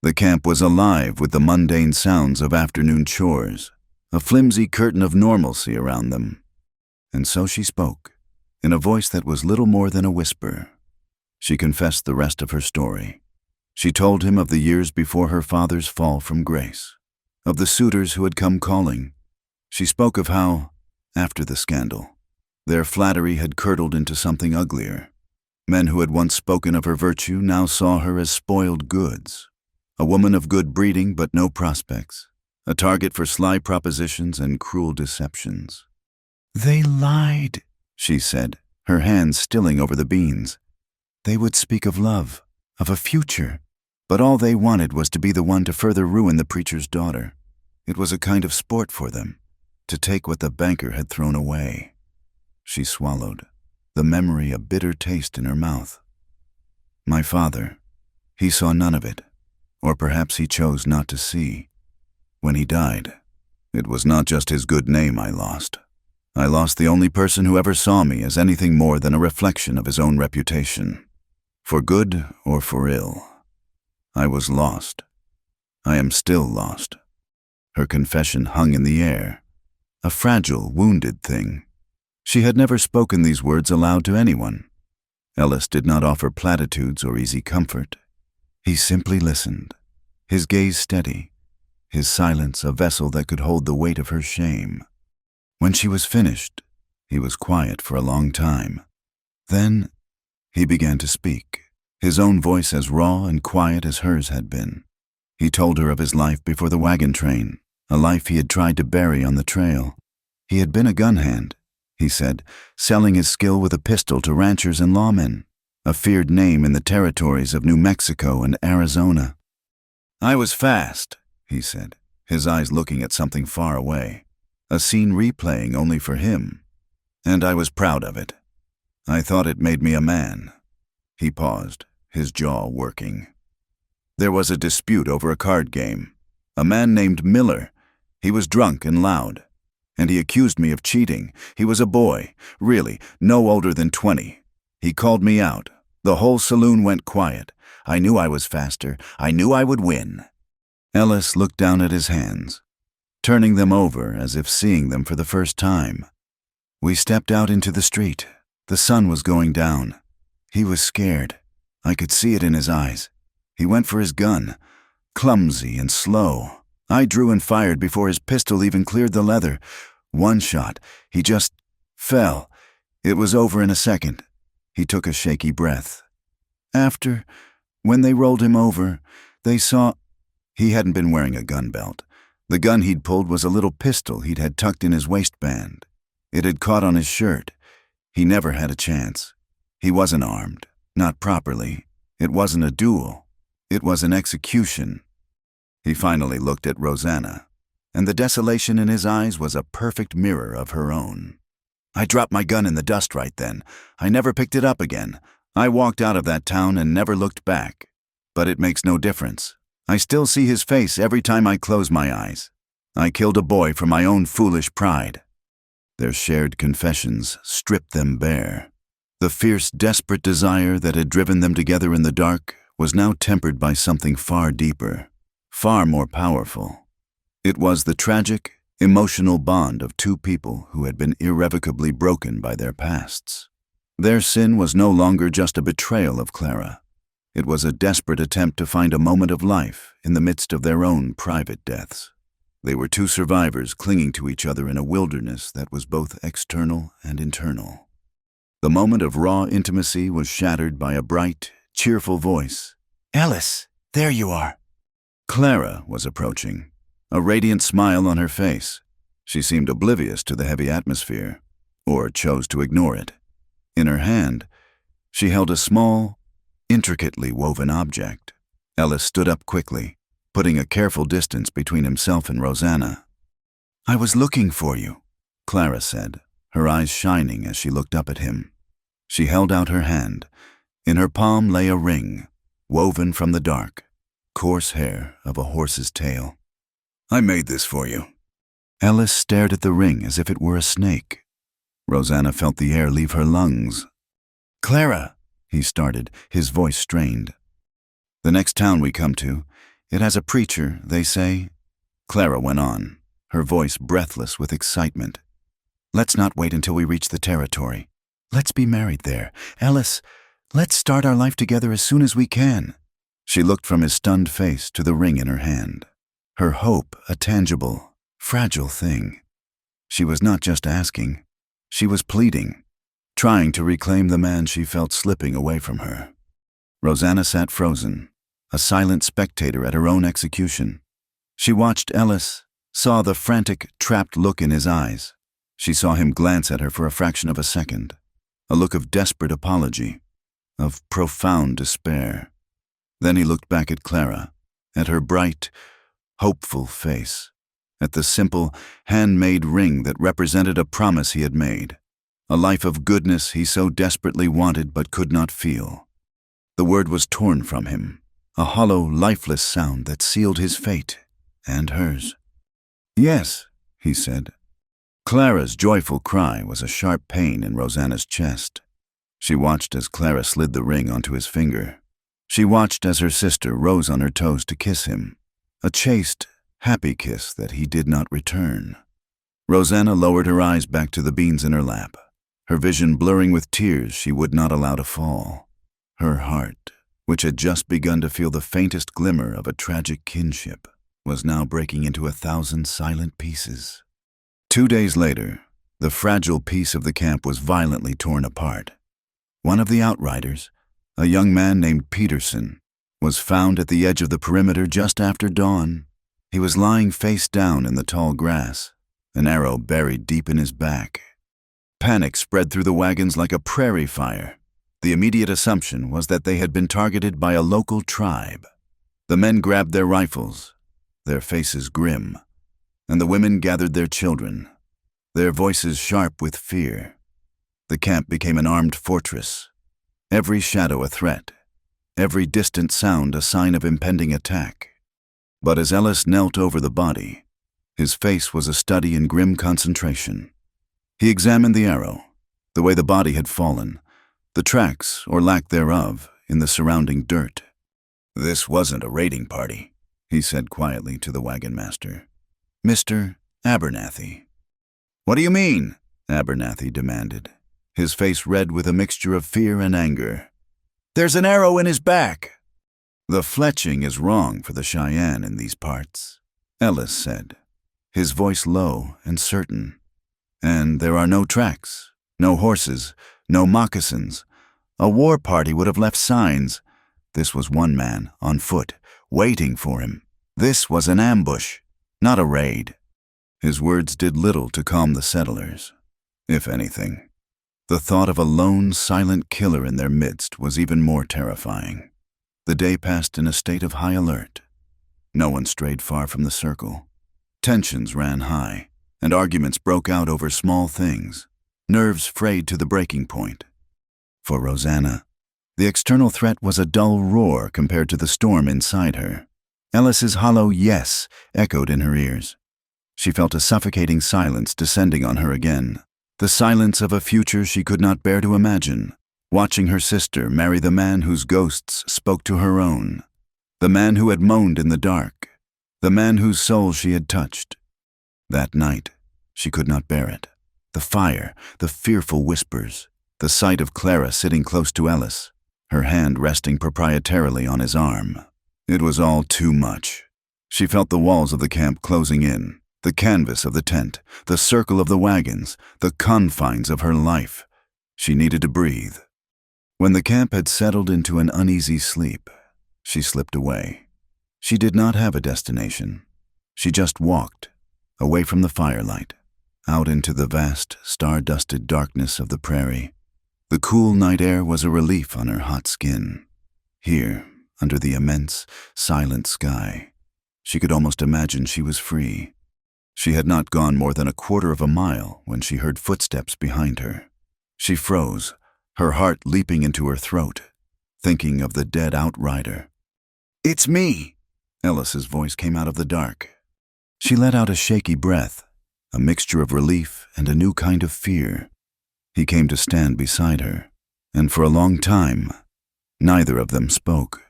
The camp was alive with the mundane sounds of afternoon chores, a flimsy curtain of normalcy around them. And so she spoke, in a voice that was little more than a whisper. She confessed the rest of her story. She told him of the years before her father's fall from grace, of the suitors who had come calling. She spoke of how, after the scandal. Their flattery had curdled into something uglier. Men who had once spoken of her virtue now saw her as spoiled goods, a woman of good breeding but no prospects, a target for sly propositions and cruel deceptions. "They lied," she said, her hands stilling over the beans. "They would speak of love, of a future, but all they wanted was to be the one to further ruin the preacher's daughter. It was a kind of sport for them, to take what the banker had thrown away." She swallowed, the memory a bitter taste in her mouth. My father, he saw none of it, or perhaps he chose not to see. When he died, it was not just his good name I lost. I lost the only person who ever saw me as anything more than a reflection of his own reputation. For good or for ill, I was lost. I am still lost. Her confession hung in the air, a fragile, wounded thing. She had never spoken these words aloud to anyone. Ellis did not offer platitudes or easy comfort. He simply listened, his gaze steady, his silence a vessel that could hold the weight of her shame. When she was finished, he was quiet for a long time. Then he began to speak, his own voice as raw and quiet as hers had been. He told her of his life before the wagon train, a life he had tried to bury on the trail. He had been a gun hand, he said, selling his skill with a pistol to ranchers and lawmen, a feared name in the territories of New Mexico and Arizona. "I was fast," he said, his eyes looking at something far away, a scene replaying only for him, "and I was proud of it. I thought it made me a man." He paused, his jaw working. "There was a dispute over a card game. A man named Miller. He was drunk and loud, and he accused me of cheating. He was a boy, really, no older than 20. He called me out. The whole saloon went quiet. I knew I was faster. I knew I would win." Ellis looked down at his hands, turning them over as if seeing them for the first time. "We stepped out into the street. The sun was going down. He was scared. I could see it in his eyes. He went for his gun, clumsy and slow. I drew and fired before his pistol even cleared the leather. One shot. He just fell. It was over in a second." He took a shaky breath. "After, when they rolled him over, they saw—" He hadn't been wearing a gun belt. The gun he'd pulled was a little pistol he'd had tucked in his waistband. It had caught on his shirt. He never had a chance. He wasn't armed, not properly. It wasn't a duel. It was an execution. He finally looked at Rosanna, and the desolation in his eyes was a perfect mirror of her own. "I dropped my gun in the dust right then. I never picked it up again. I walked out of that town and never looked back. But it makes no difference. I still see his face every time I close my eyes. I killed a boy for my own foolish pride." Their shared confessions stripped them bare. The fierce, desperate desire that had driven them together in the dark was now tempered by something far deeper, far more powerful. It was the tragic, emotional bond of two people who had been irrevocably broken by their pasts. Their sin was no longer just a betrayal of Clara. It was a desperate attempt to find a moment of life in the midst of their own private deaths. They were two survivors clinging to each other in a wilderness that was both external and internal. The moment of raw intimacy was shattered by a bright, cheerful voice. "Ellis, there you are." Clara was approaching, a radiant smile on her face. She seemed oblivious to the heavy atmosphere, or chose to ignore it. In her hand, she held a small, intricately woven object. Ellis stood up quickly, putting a careful distance between himself and Rosanna. "I was looking for you," Clara said, her eyes shining as she looked up at him. She held out her hand. In her palm lay a ring, woven from the dark, coarse hair of a horse's tail. "I made this for you." Ellis stared at the ring as if it were a snake. Rosanna felt the air leave her lungs. "Clara," he started, his voice strained. "The next town we come to, it has a preacher, they say." Clara went on, her voice breathless with excitement. "Let's not wait until we reach the territory. Let's be married there. Ellis, let's start our life together as soon as we can." She looked from his stunned face to the ring in her hand, her hope a tangible, fragile thing. She was not just asking. She was pleading, trying to reclaim the man she felt slipping away from her. Rosanna sat frozen, a silent spectator at her own execution. She watched Ellis, saw the frantic, trapped look in his eyes. She saw him glance at her for a fraction of a second, a look of desperate apology, of profound despair. Then he looked back at Clara, at her bright, hopeful face, at the simple, handmade ring that represented a promise he had made, a life of goodness he so desperately wanted but could not feel. The word was torn from him, a hollow, lifeless sound that sealed his fate and hers. "Yes," he said. Clara's joyful cry was a sharp pain in Rosanna's chest. She watched as Clara slid the ring onto his finger. She watched as her sister rose on her toes to kiss him, a chaste, happy kiss that he did not return. Rosanna lowered her eyes back to the beans in her lap, her vision blurring with tears she would not allow to fall. Her heart, which had just begun to feel the faintest glimmer of a tragic kinship, was now breaking into 1,000 silent pieces. 2 days later, the fragile peace of the camp was violently torn apart. One of the outriders, a young man named Peterson, was found at the edge of the perimeter just after dawn. He was lying face down in the tall grass, an arrow buried deep in his back. Panic spread through the wagons like a prairie fire. The immediate assumption was that they had been targeted by a local tribe. The men grabbed their rifles, their faces grim, and the women gathered their children, their voices sharp with fear. The camp became an armed fortress, every shadow a threat, every distant sound a sign of impending attack. But as Ellis knelt over the body, his face was a study in grim concentration. He examined the arrow, the way the body had fallen, the tracks, or lack thereof, in the surrounding dirt. "This wasn't a raiding party," he said quietly to the wagon master. "Mr. Abernathy." "What do you mean?" Abernathy demanded, his face red with a mixture of fear and anger. "There's an arrow in his back." "The fletching is wrong for the Cheyenne in these parts," Ellis said, his voice low and certain. "And there are no tracks, no horses, no moccasins. A war party would have left signs. This was one man, on foot, waiting for him. This was an ambush, not a raid." His words did little to calm the settlers. If anything, the thought of a lone, silent killer in their midst was even more terrifying. The day passed in a state of high alert. No one strayed far from the circle. Tensions ran high, and arguments broke out over small things, nerves frayed to the breaking point. For Rosanna, the external threat was a dull roar compared to the storm inside her. Ellis's hollow yes echoed in her ears. She felt a suffocating silence descending on her again, the silence of a future she could not bear to imagine, watching her sister marry the man whose ghosts spoke to her own, the man who had moaned in the dark, the man whose soul she had touched. That night, she could not bear it. The fire, the fearful whispers, the sight of Clara sitting close to Ellis, her hand resting proprietarily on his arm. It was all too much. She felt the walls of the camp closing in, the canvas of the tent, the circle of the wagons, the confines of her life. She needed to breathe. When the camp had settled into an uneasy sleep, she slipped away. She did not have a destination. She just walked, away from the firelight, out into the vast, star-dusted darkness of the prairie. The cool night air was a relief on her hot skin. Here, under the immense, silent sky, she could almost imagine she was free. She had not gone more than a quarter of a mile when she heard footsteps behind her. She froze, her heart leaping into her throat, thinking of the dead outrider. "It's me!" Ellis's voice came out of the dark. She let out a shaky breath, a mixture of relief and a new kind of fear. He came to stand beside her, and for a long time, neither of them spoke.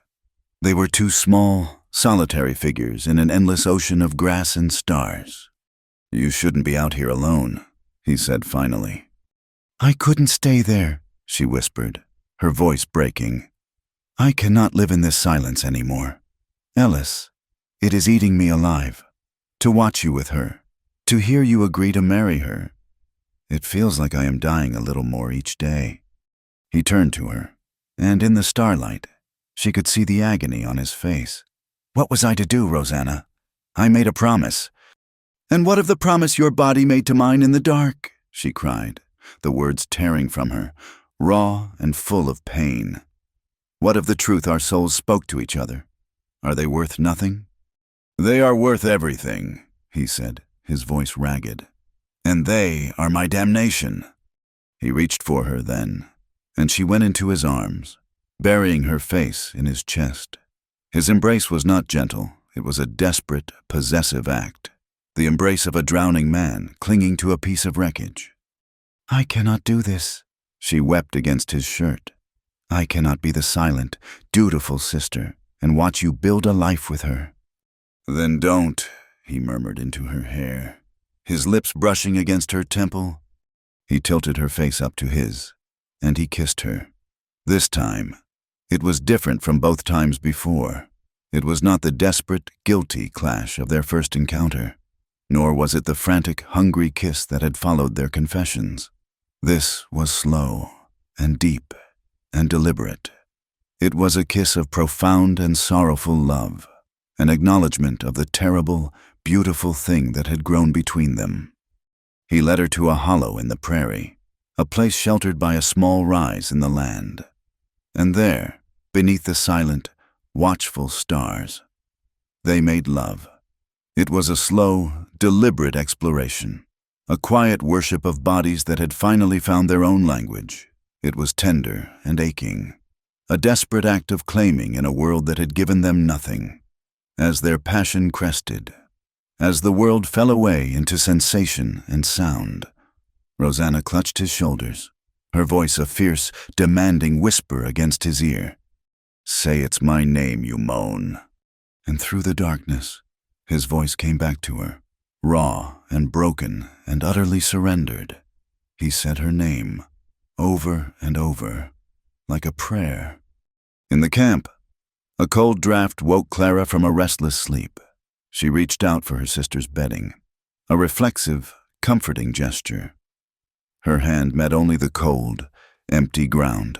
They were two small, solitary figures in an endless ocean of grass and stars. "You shouldn't be out here alone," he said finally. "I couldn't stay there," she whispered, her voice breaking. "I cannot live in this silence anymore. Ellis, it is eating me alive. To watch you with her, To hear you agree to marry her, it feels like I am dying a little more each day." He turned to her, and in the starlight, she could see the agony on his face. "What was I to do, Rosanna? I made a promise." "And what of the promise your body made to mine in the dark?" she cried, the words tearing from her, raw and full of pain. "What of the truth our souls spoke to each other? Are they worth nothing?" "They are worth everything," he said, his voice ragged. "And they are my damnation." He reached for her then, and she went into his arms, burying her face in his chest. His embrace was not gentle. It was a desperate, possessive act, the embrace of a drowning man clinging to a piece of wreckage. "I cannot do this," she wept against his shirt. "I cannot be the silent, dutiful sister and watch you build a life with her." "Then don't," he murmured into her hair, his lips brushing against her temple. He tilted her face up to his, and he kissed her. This time, it was different from both times before. It was not the desperate, guilty clash of their first encounter, nor was it the frantic, hungry kiss that had followed their confessions. This was slow and deep and deliberate. It was a kiss of profound and sorrowful love, an acknowledgement of the terrible, beautiful thing that had grown between them. He led her to a hollow in the prairie, a place sheltered by a small rise in the land. And there, beneath the silent, watchful stars, they made love. It was a slow, deliberate exploration, a quiet worship of bodies that had finally found their own language. It was tender and aching, a desperate act of claiming in a world that had given them nothing. As their passion crested, as the world fell away into sensation and sound, Rosanna clutched his shoulders, her voice a fierce, demanding whisper against his ear. "Say it's my name, you moan." And through the darkness, his voice came back to her, raw and broken and utterly surrendered. He said her name, over and over, like a prayer. In the camp, a cold draft woke Clara from a restless sleep. She reached out for her sister's bedding, a reflexive, comforting gesture. Her hand met only the cold, empty ground.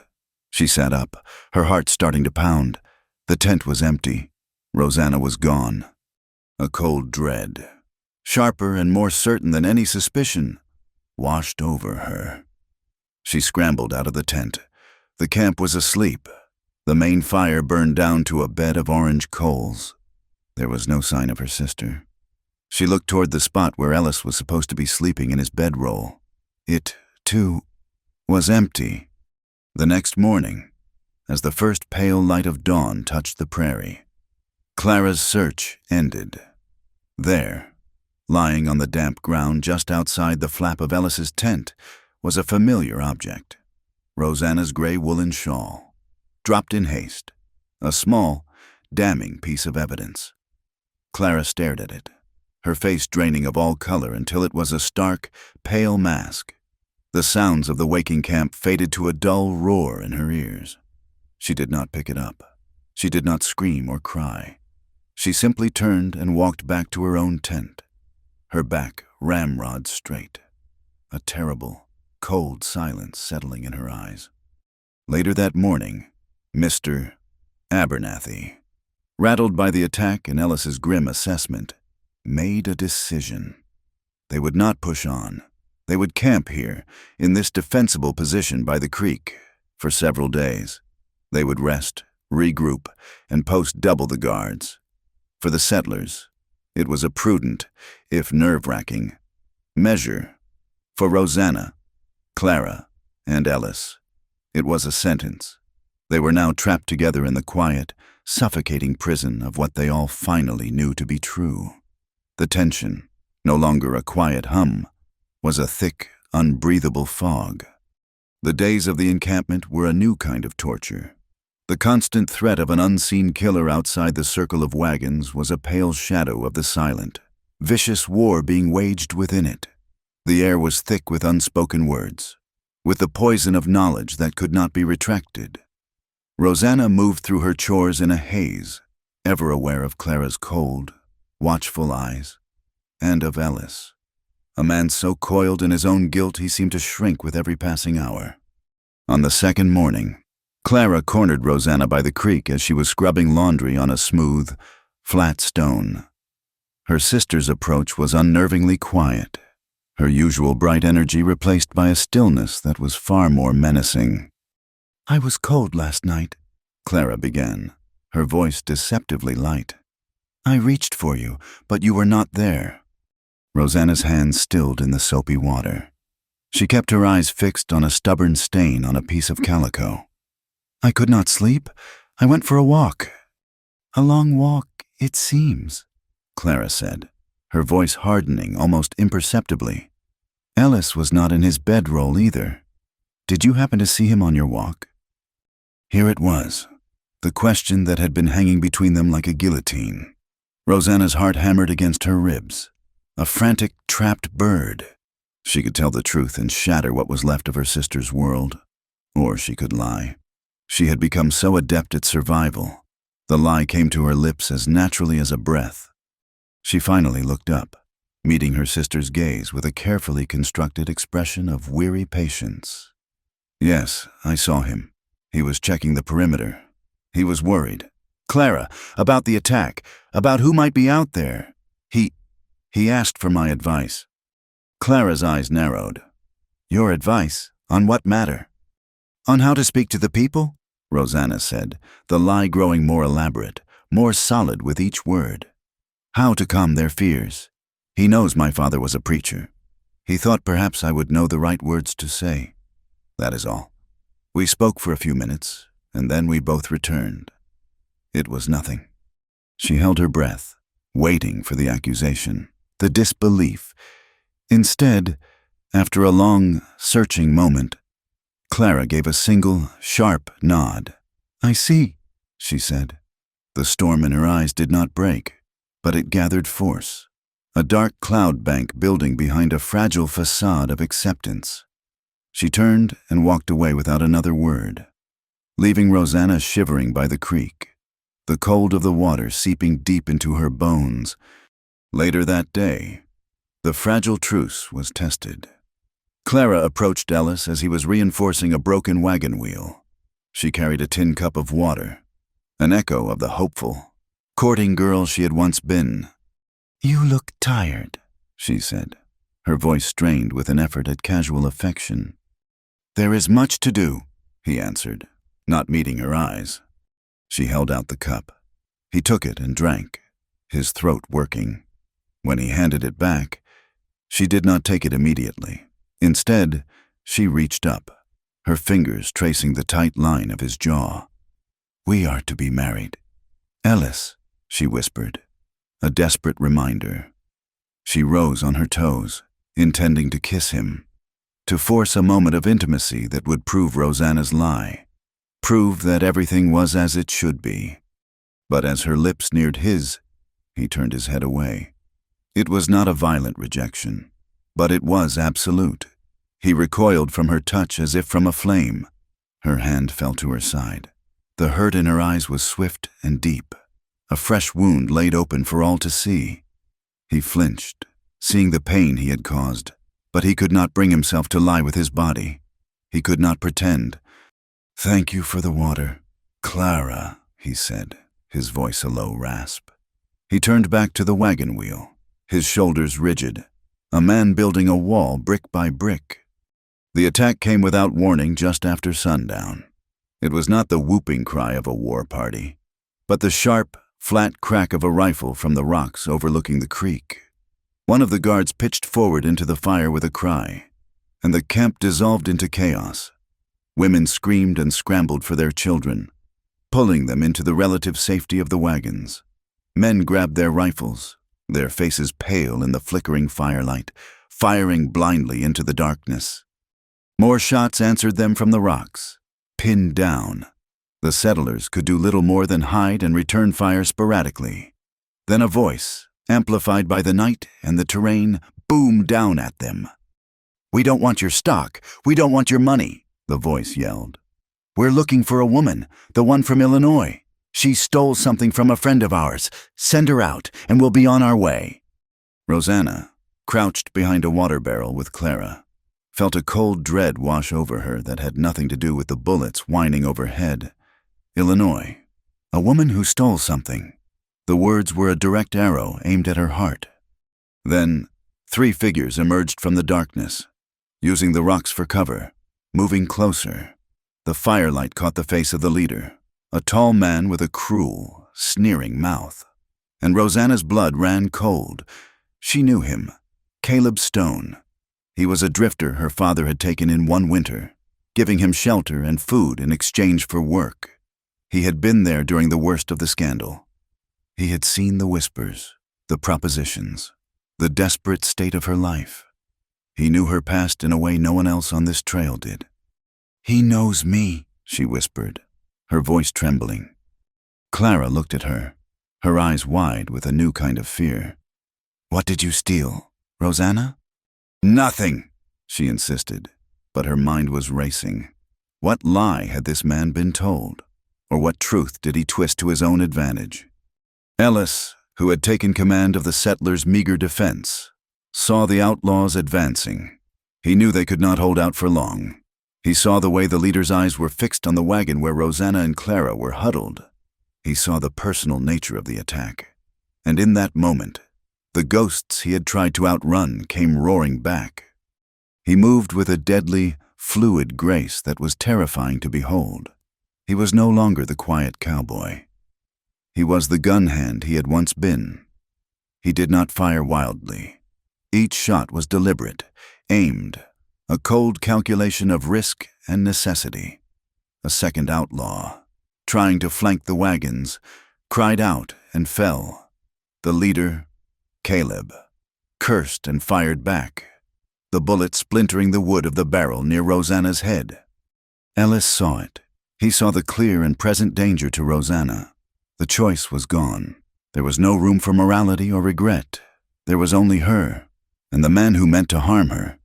She sat up, her heart starting to pound. The tent was empty. Rosanna was gone. A cold dread, sharper and more certain than any suspicion, washed over her. She scrambled out of the tent. The camp was asleep. The main fire burned down to a bed of orange coals. There was no sign of her sister. She looked toward the spot where Ellis was supposed to be sleeping in his bedroll. It, too, was empty. The next morning, as the first pale light of dawn touched the prairie, Clara's search ended. There, lying on the damp ground just outside the flap of Ellis's tent, was a familiar object. Rosanna's gray woolen shawl, dropped in haste, a small, damning piece of evidence. Clara stared at it, her face draining of all color until it was a stark, pale mask. The sounds of the waking camp faded to a dull roar in her ears. She did not pick it up. She did not scream or cry. She simply turned and walked back to her own tent, her back ramrod straight, a terrible, cold silence settling in her eyes. Later that morning, Mr. Abernathy, rattled by the attack and Ellis's grim assessment, made a decision. They would not push on. They would camp here, in this defensible position by the creek, for several days. They would rest, regroup, and post double the guards. For the settlers, it was a prudent, if nerve-wracking, measure. For Rosanna, Clara, and Ellis, it was a sentence. They were now trapped together in the quiet, suffocating prison of what they all finally knew to be true. The tension, no longer a quiet hum, was a thick, unbreathable fog. The days of the encampment were a new kind of torture. The constant threat of an unseen killer outside the circle of wagons was a pale shadow of the silent, vicious war being waged within it. The air was thick with unspoken words, with the poison of knowledge that could not be retracted. Rosanna moved through her chores in a haze, ever aware of Clara's cold, watchful eyes, and of Ellis, a man so coiled in his own guilt he seemed to shrink with every passing hour. On the second morning, Clara cornered Rosanna by the creek as she was scrubbing laundry on a smooth, flat stone. Her sister's approach was unnervingly quiet, her usual bright energy replaced by a stillness that was far more menacing. "I was cold last night," Clara began, her voice deceptively light. "I reached for you, but you were not there." Rosanna's hands stilled in the soapy water. She kept her eyes fixed on a stubborn stain on a piece of calico. "I could not sleep. I went for a walk." "A long walk, it seems," Clara said, her voice hardening almost imperceptibly. "Ellis was not in his bedroll either. Did you happen to see him on your walk?" Here it was, the question that had been hanging between them like a guillotine. Rosanna's heart hammered against her ribs. A frantic, trapped bird. She could tell the truth and shatter what was left of her sister's world. Or she could lie. She had become so adept at survival. The lie came to her lips as naturally as a breath. She finally looked up, meeting her sister's gaze with a carefully constructed expression of weary patience. "Yes, I saw him. He was checking the perimeter. He was worried. Clara, about the attack, about who might be out there. He asked for my advice." Clara's eyes narrowed. "Your advice? On what matter?" "On how to speak to the people," Rosanna said, the lie growing more elaborate, more solid with each word. "How to calm their fears. He knows my father was a preacher. He thought perhaps I would know the right words to say. That is all. We spoke for a few minutes, and then we both returned. It was nothing." She held her breath, waiting for the accusation, the disbelief. Instead, after a long, searching moment, Clara gave a single, sharp nod. "I see," she said. The storm in her eyes did not break, but it gathered force, a dark cloud bank building behind a fragile facade of acceptance. She turned and walked away without another word, leaving Rosanna shivering by the creek, the cold of the water seeping deep into her bones. Later that day, the fragile truce was tested. Clara approached Ellis as he was reinforcing a broken wagon wheel. She carried a tin cup of water, an echo of the hopeful, courting girl she had once been. "You look tired," she said, her voice strained with an effort at casual affection. "There is much to do," he answered, not meeting her eyes. She held out the cup. He took it and drank, his throat working. When he handed it back, she did not take it immediately. Instead, she reached up, her fingers tracing the tight line of his jaw. "We are to be married. Ellis," she whispered, a desperate reminder. She rose on her toes, intending to kiss him, to force a moment of intimacy that would prove Rosanna's lie, prove that everything was as it should be. But as her lips neared his, he turned his head away. It was not a violent rejection, but it was absolute. He recoiled from her touch as if from a flame. Her hand fell to her side. The hurt in her eyes was swift and deep, a fresh wound laid open for all to see. He flinched, seeing the pain he had caused, but he could not bring himself to lie with his body. He could not pretend. "Thank you for the water, Clara," he said, his voice a low rasp. He turned back to the wagon wheel, his shoulders rigid, a man building a wall brick by brick. The attack came without warning just after sundown. It was not the whooping cry of a war party, but the sharp, flat crack of a rifle from the rocks overlooking the creek. One of the guards pitched forward into the fire with a cry, and the camp dissolved into chaos. Women screamed and scrambled for their children, pulling them into the relative safety of the wagons. Men grabbed their rifles, their faces pale in the flickering firelight, firing blindly into the darkness. More shots answered them from the rocks, pinned down. The settlers could do little more than hide and return fire sporadically. Then a voice, amplified by the night and the terrain, boomed down at them. "We don't want your stock. We don't want your money," the voice yelled. "We're looking for a woman, the one from Illinois. She stole something from a friend of ours. Send her out, and we'll be on our way." Rosanna, crouched behind a water barrel with Clara, felt a cold dread wash over her that had nothing to do with the bullets whining overhead. Illinois. A woman who stole something. The words were a direct arrow aimed at her heart. Then, 3 figures emerged from the darkness, using the rocks for cover, moving closer. The firelight caught the face of the leader, a tall man with a cruel, sneering mouth. And Rosanna's blood ran cold. She knew him. Caleb Stone. He was a drifter her father had taken in one winter, giving him shelter and food in exchange for work. He had been there during the worst of the scandal. He had seen the whispers, the propositions, the desperate state of her life. He knew her past in a way no one else on this trail did. "He knows me," she whispered, her voice trembling. Clara looked at her, her eyes wide with a new kind of fear. "What did you steal, Rosanna?" "Nothing," she insisted, but her mind was racing. What lie had this man been told? Or what truth did he twist to his own advantage? Ellis, who had taken command of the settlers' meager defense, saw the outlaws advancing. He knew they could not hold out for long. He saw the way the leader's eyes were fixed on the wagon where Rosanna and Clara were huddled. He saw the personal nature of the attack. And in that moment, the ghosts he had tried to outrun came roaring back. He moved with a deadly, fluid grace that was terrifying to behold. He was no longer the quiet cowboy. He was the gun hand he had once been. He did not fire wildly. Each shot was deliberate, aimed, a cold calculation of risk and necessity. A second outlaw, trying to flank the wagons, cried out and fell. The leader, Caleb, cursed and fired back, the bullet splintering the wood of the barrel near Rosanna's head. Ellis saw it. He saw the clear and present danger to Rosanna. The choice was gone. There was no room for morality or regret. There was only her, and the man who meant to harm her.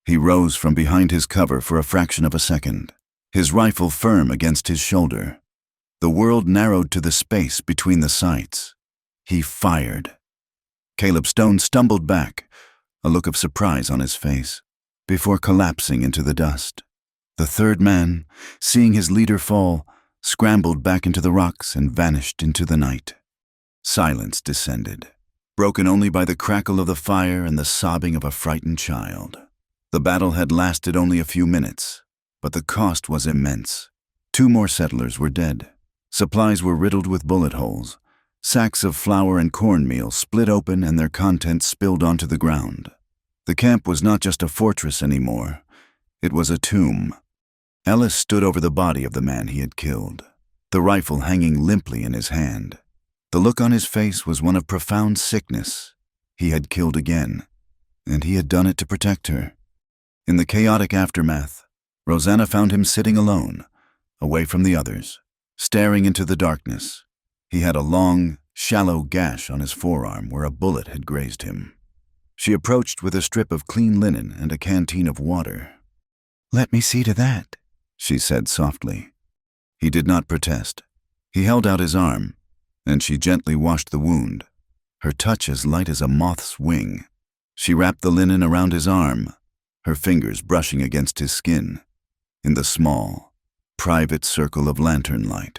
He rose from behind his cover for a fraction of a second, his rifle firm against his shoulder. The world narrowed to the space between the sights. He fired. Caleb Stone stumbled back, a look of surprise on his face, before collapsing into the dust. The third man, seeing his leader fall, scrambled back into the rocks and vanished into the night. Silence descended, broken only by the crackle of the fire and the sobbing of a frightened child. The battle had lasted only a few minutes, but the cost was immense. 2 more settlers were dead. Supplies were riddled with bullet holes. Sacks of flour and cornmeal split open and their contents spilled onto the ground. The camp was not just a fortress anymore. It was a tomb. Ellis stood over the body of the man he had killed, the rifle hanging limply in his hand. The look on his face was one of profound sickness. He had killed again, and he had done it to protect her. In the chaotic aftermath, Rosanna found him sitting alone, away from the others, staring into the darkness. He had a long, shallow gash on his forearm where a bullet had grazed him. She approached with a strip of clean linen and a canteen of water. "Let me see to that," she said softly. He did not protest. He held out his arm, and she gently washed the wound, her touch as light as a moth's wing. She wrapped the linen around his arm, her fingers brushing against his skin, in the small, private circle of lantern light.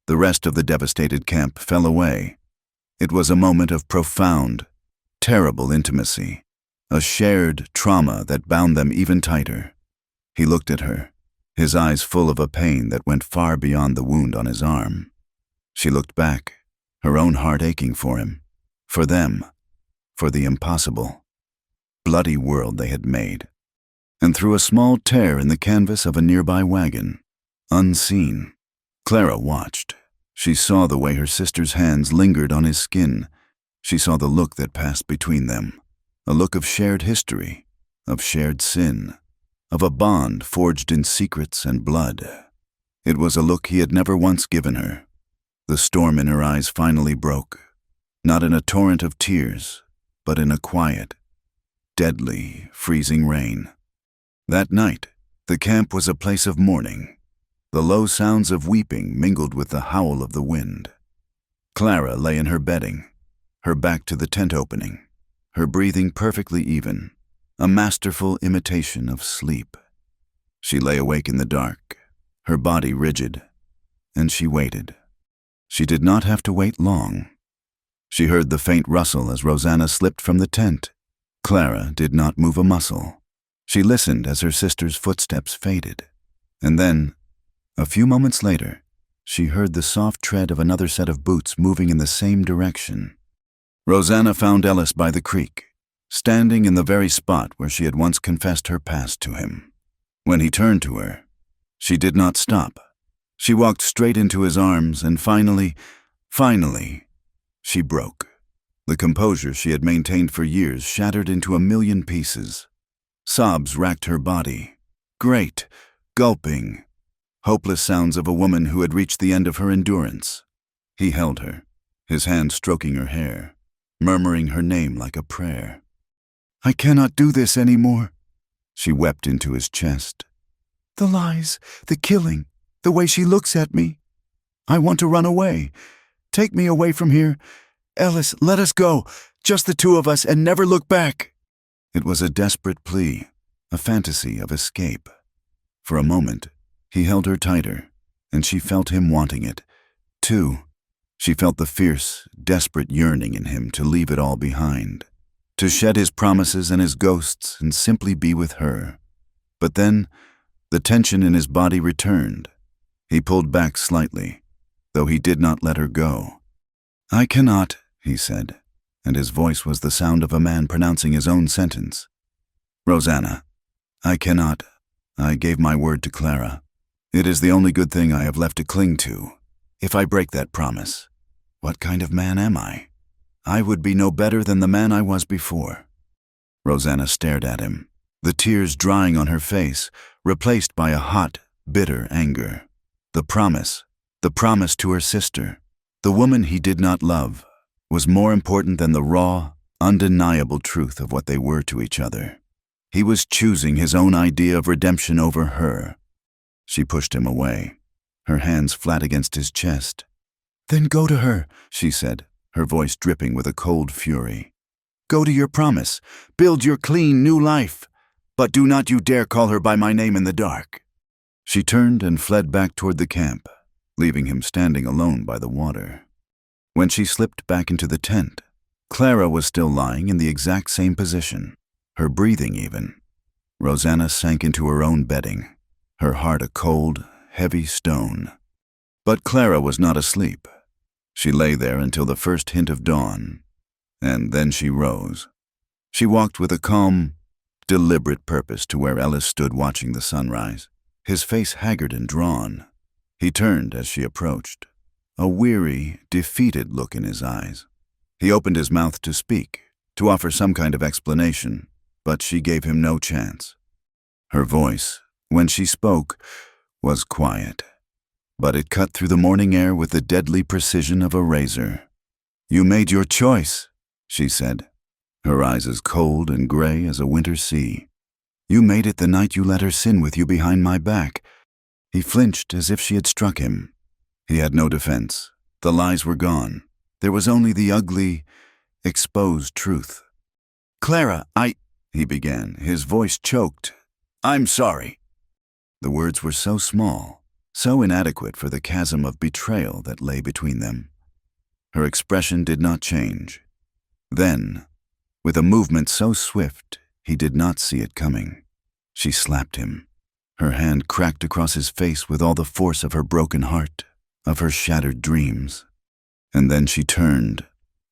The rest of the devastated camp fell away. It was a moment of profound, terrible intimacy, a shared trauma that bound them even tighter. He looked at her, his eyes full of a pain that went far beyond the wound on his arm. She looked back, her own heart aching for him, for them, for the impossible, bloody world they had made. And through a small tear in the canvas of a nearby wagon, unseen, Clara watched. She saw the way her sister's hands lingered on his skin. She saw the look that passed between them, a look of shared history, of shared sin, of a bond forged in secrets and blood. It was a look he had never once given her. The storm in her eyes finally broke, not in a torrent of tears, but in a quiet, deadly, freezing rain. That night, the camp was a place of mourning. The low sounds of weeping mingled with the howl of the wind. Clara lay in her bedding, her back to the tent opening, her breathing perfectly even, a masterful imitation of sleep. She lay awake in the dark, her body rigid, and she waited. She did not have to wait long. She heard the faint rustle as Rosanna slipped from the tent. Clara did not move a muscle. She listened as her sister's footsteps faded. And then, a few moments later, she heard the soft tread of another set of boots moving in the same direction. Rosanna found Ellis by the creek, standing in the very spot where she had once confessed her past to him. When he turned to her, she did not stop. She walked straight into his arms, and finally, she broke. The composure she had maintained for years shattered into a million pieces. Sobs racked her body. Great, gulping, hopeless sounds of a woman who had reached the end of her endurance. He held her, his hand stroking her hair, murmuring her name like a prayer. "I cannot do this anymore," she wept into his chest. "The lies, the killing, the way she looks at me. I want to run away. Take me away from here. Ellis, let us go, just the two of us, and never look back." It was a desperate plea, a fantasy of escape. For a moment, he held her tighter, and she felt him wanting it, too. She felt the fierce, desperate yearning in him to leave it all behind, to shed his promises and his ghosts and simply be with her. But then, the tension in his body returned. He pulled back slightly, though he did not let her go. "I cannot," he said, and his voice was the sound of a man pronouncing his own sentence. "Rosanna, I cannot. I gave my word to Clara. It is the only good thing I have left to cling to. If I break that promise, what kind of man am I? I would be no better than the man I was before." Rosanna stared at him, the tears drying on her face, replaced by a hot, bitter anger. The promise to her sister, the woman he did not love, was more important than the raw, undeniable truth of what they were to each other. He was choosing his own idea of redemption over her. She pushed him away, her hands flat against his chest. "Then go to her," she said, her voice dripping with a cold fury. "Go to your promise. Build your clean new life. But do not you dare call her by my name in the dark." She turned and fled back toward the camp, leaving him standing alone by the water. When she slipped back into the tent, Clara was still lying in the exact same position, her breathing even. Rosanna sank into her own bedding, her heart a cold, heavy stone. But Clara was not asleep. She lay there until the first hint of dawn, and then she rose. She walked with a calm, deliberate purpose to where Ellis stood watching the sunrise, his face haggard and drawn. He turned as she approached, a weary, defeated look in his eyes. He opened his mouth to speak, to offer some kind of explanation, but she gave him no chance. Her voice, when she spoke, was quiet, but it cut through the morning air with the deadly precision of a razor. "You made your choice," she said, her eyes as cold and gray as a winter sea. "You made it the night you let her sin with you behind my back." He flinched as if she had struck him. He had no defense. The lies were gone. There was only the ugly, exposed truth. "Clara, he began, his voice choked. "I'm sorry." The words were so small, so inadequate for the chasm of betrayal that lay between them. Her expression did not change. Then, with a movement so swift he did not see it coming, she slapped him. Her hand cracked across his face with all the force of her broken heart, of her shattered dreams. And then she turned.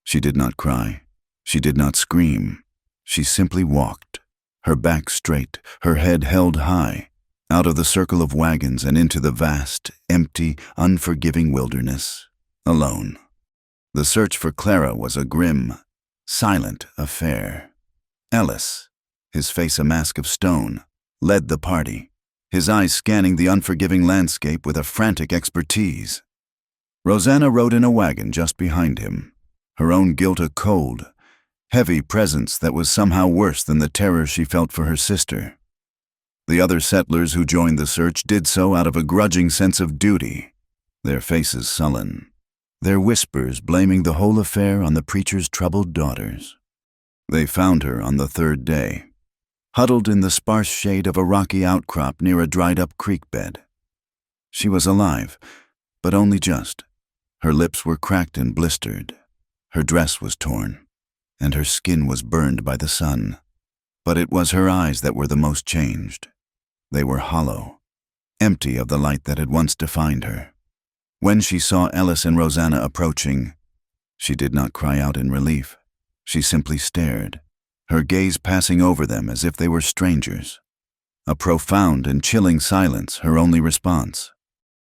She did not cry. She did not scream. She simply walked, her back straight, her head held high, out of the circle of wagons and into the vast, empty, unforgiving wilderness, alone. The search for Clara was a grim, silent affair. Ellis, his face a mask of stone, led the party, his eyes scanning the unforgiving landscape with a frantic expertise. Rosanna rode in a wagon just behind him, her own guilt a cold, heavy presence that was somehow worse than the terror she felt for her sister. The other settlers who joined the search did so out of a grudging sense of duty, their faces sullen, their whispers blaming the whole affair on the preacher's troubled daughters. They found her on the third day, huddled in the sparse shade of a rocky outcrop near a dried-up creek bed. She was alive, but only just. Her lips were cracked and blistered. Her dress was torn, and her skin was burned by the sun. But it was her eyes that were the most changed. They were hollow, empty of the light that had once defined her. When she saw Ellis and Rosanna approaching, she did not cry out in relief. She simply stared, her gaze passing over them as if they were strangers. A profound and chilling silence, her only response.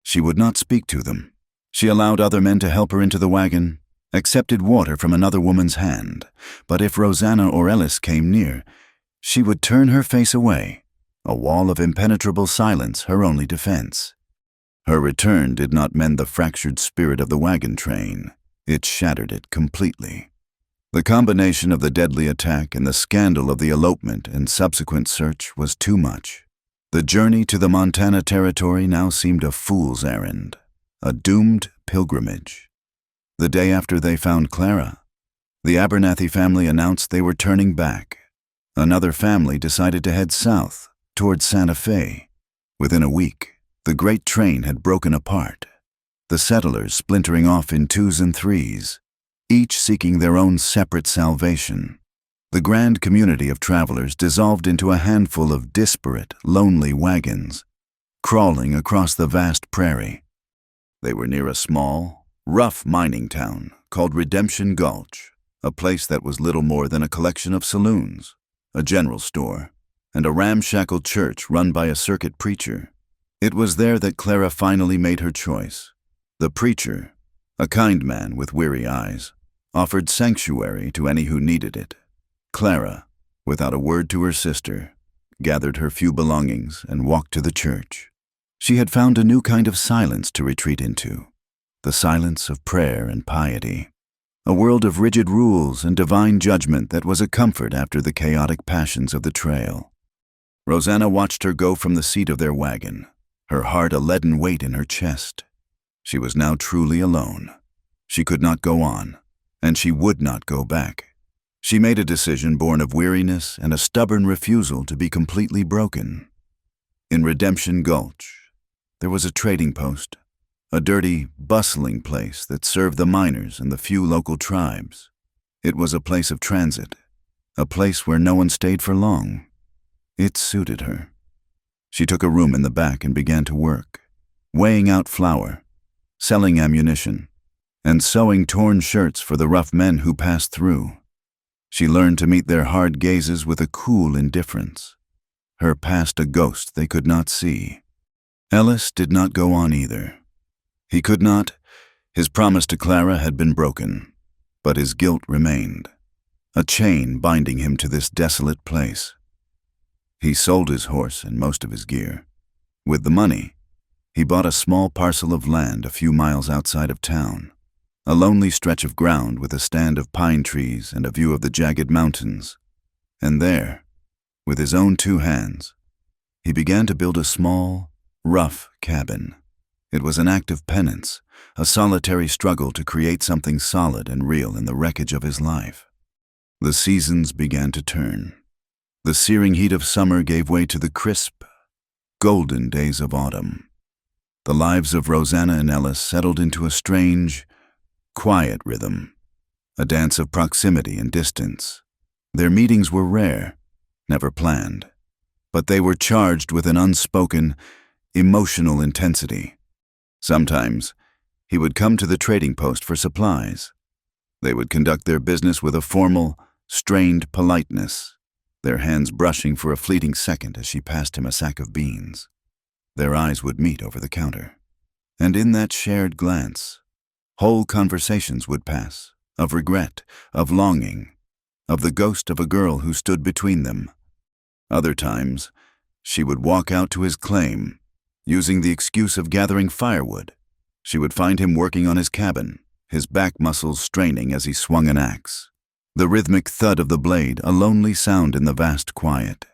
She would not speak to them. She allowed other men to help her into the wagon, accepted water from another woman's hand, but if Rosanna or Ellis came near, she would turn her face away, a wall of impenetrable silence her only defense. Her return did not mend the fractured spirit of the wagon train. It shattered it completely. The combination of the deadly attack and the scandal of the elopement and subsequent search was too much. The journey to the Montana Territory now seemed a fool's errand, a doomed pilgrimage. The day after they found Clara, the Abernathy family announced they were turning back. Another family decided to head south, towards Santa Fe. Within a week, the great train had broken apart, the settlers splintering off in twos and threes, each seeking their own separate salvation. The grand community of travelers dissolved into a handful of disparate, lonely wagons, crawling across the vast prairie. They were near a small, rough mining town called Redemption Gulch, a place that was little more than a collection of saloons, a general store, and a ramshackle church run by a circuit preacher. It was there that Clara finally made her choice. The preacher, a kind man with weary eyes, offered sanctuary to any who needed it. Clara, without a word to her sister, gathered her few belongings and walked to the church. She had found a new kind of silence to retreat into, the silence of prayer and piety, a world of rigid rules and divine judgment that was a comfort after the chaotic passions of the trail. Rosanna watched her go from the seat of their wagon, her heart a leaden weight in her chest. She was now truly alone. She could not go on, and she would not go back. She made a decision born of weariness and a stubborn refusal to be completely broken. In Redemption Gulch, there was a trading post, a dirty, bustling place that served the miners and the few local tribes. It was a place of transit, a place where no one stayed for long. It suited her. She took a room in the back and began to work, weighing out flour, selling ammunition, and sewing torn shirts for the rough men who passed through. She learned to meet their hard gazes with a cool indifference, her past a ghost they could not see. Ellis did not go on either. He could not. His promise to Clara had been broken, but his guilt remained, a chain binding him to this desolate place. He sold his horse and most of his gear. With the money, he bought a small parcel of land a few miles outside of town, a lonely stretch of ground with a stand of pine trees and a view of the jagged mountains. And there, with his own 2 hands, he began to build a small, rough cabin. It was an act of penance, a solitary struggle to create something solid and real in the wreckage of his life. The seasons began to turn. The searing heat of summer gave way to the crisp, golden days of autumn. The lives of Rosanna and Ellis settled into a strange, quiet rhythm, a dance of proximity and distance. Their meetings were rare, never planned, but they were charged with an unspoken, emotional intensity. Sometimes, he would come to the trading post for supplies. They would conduct their business with a formal, strained politeness, their hands brushing for a fleeting second as she passed him a sack of beans. Their eyes would meet over the counter, and in that shared glance, whole conversations would pass, of regret, of longing, of the ghost of a girl who stood between them. Other times, she would walk out to his claim, using the excuse of gathering firewood. She would find him working on his cabin, his back muscles straining as he swung an axe. The rhythmic thud of the blade, a lonely sound in the vast quiet.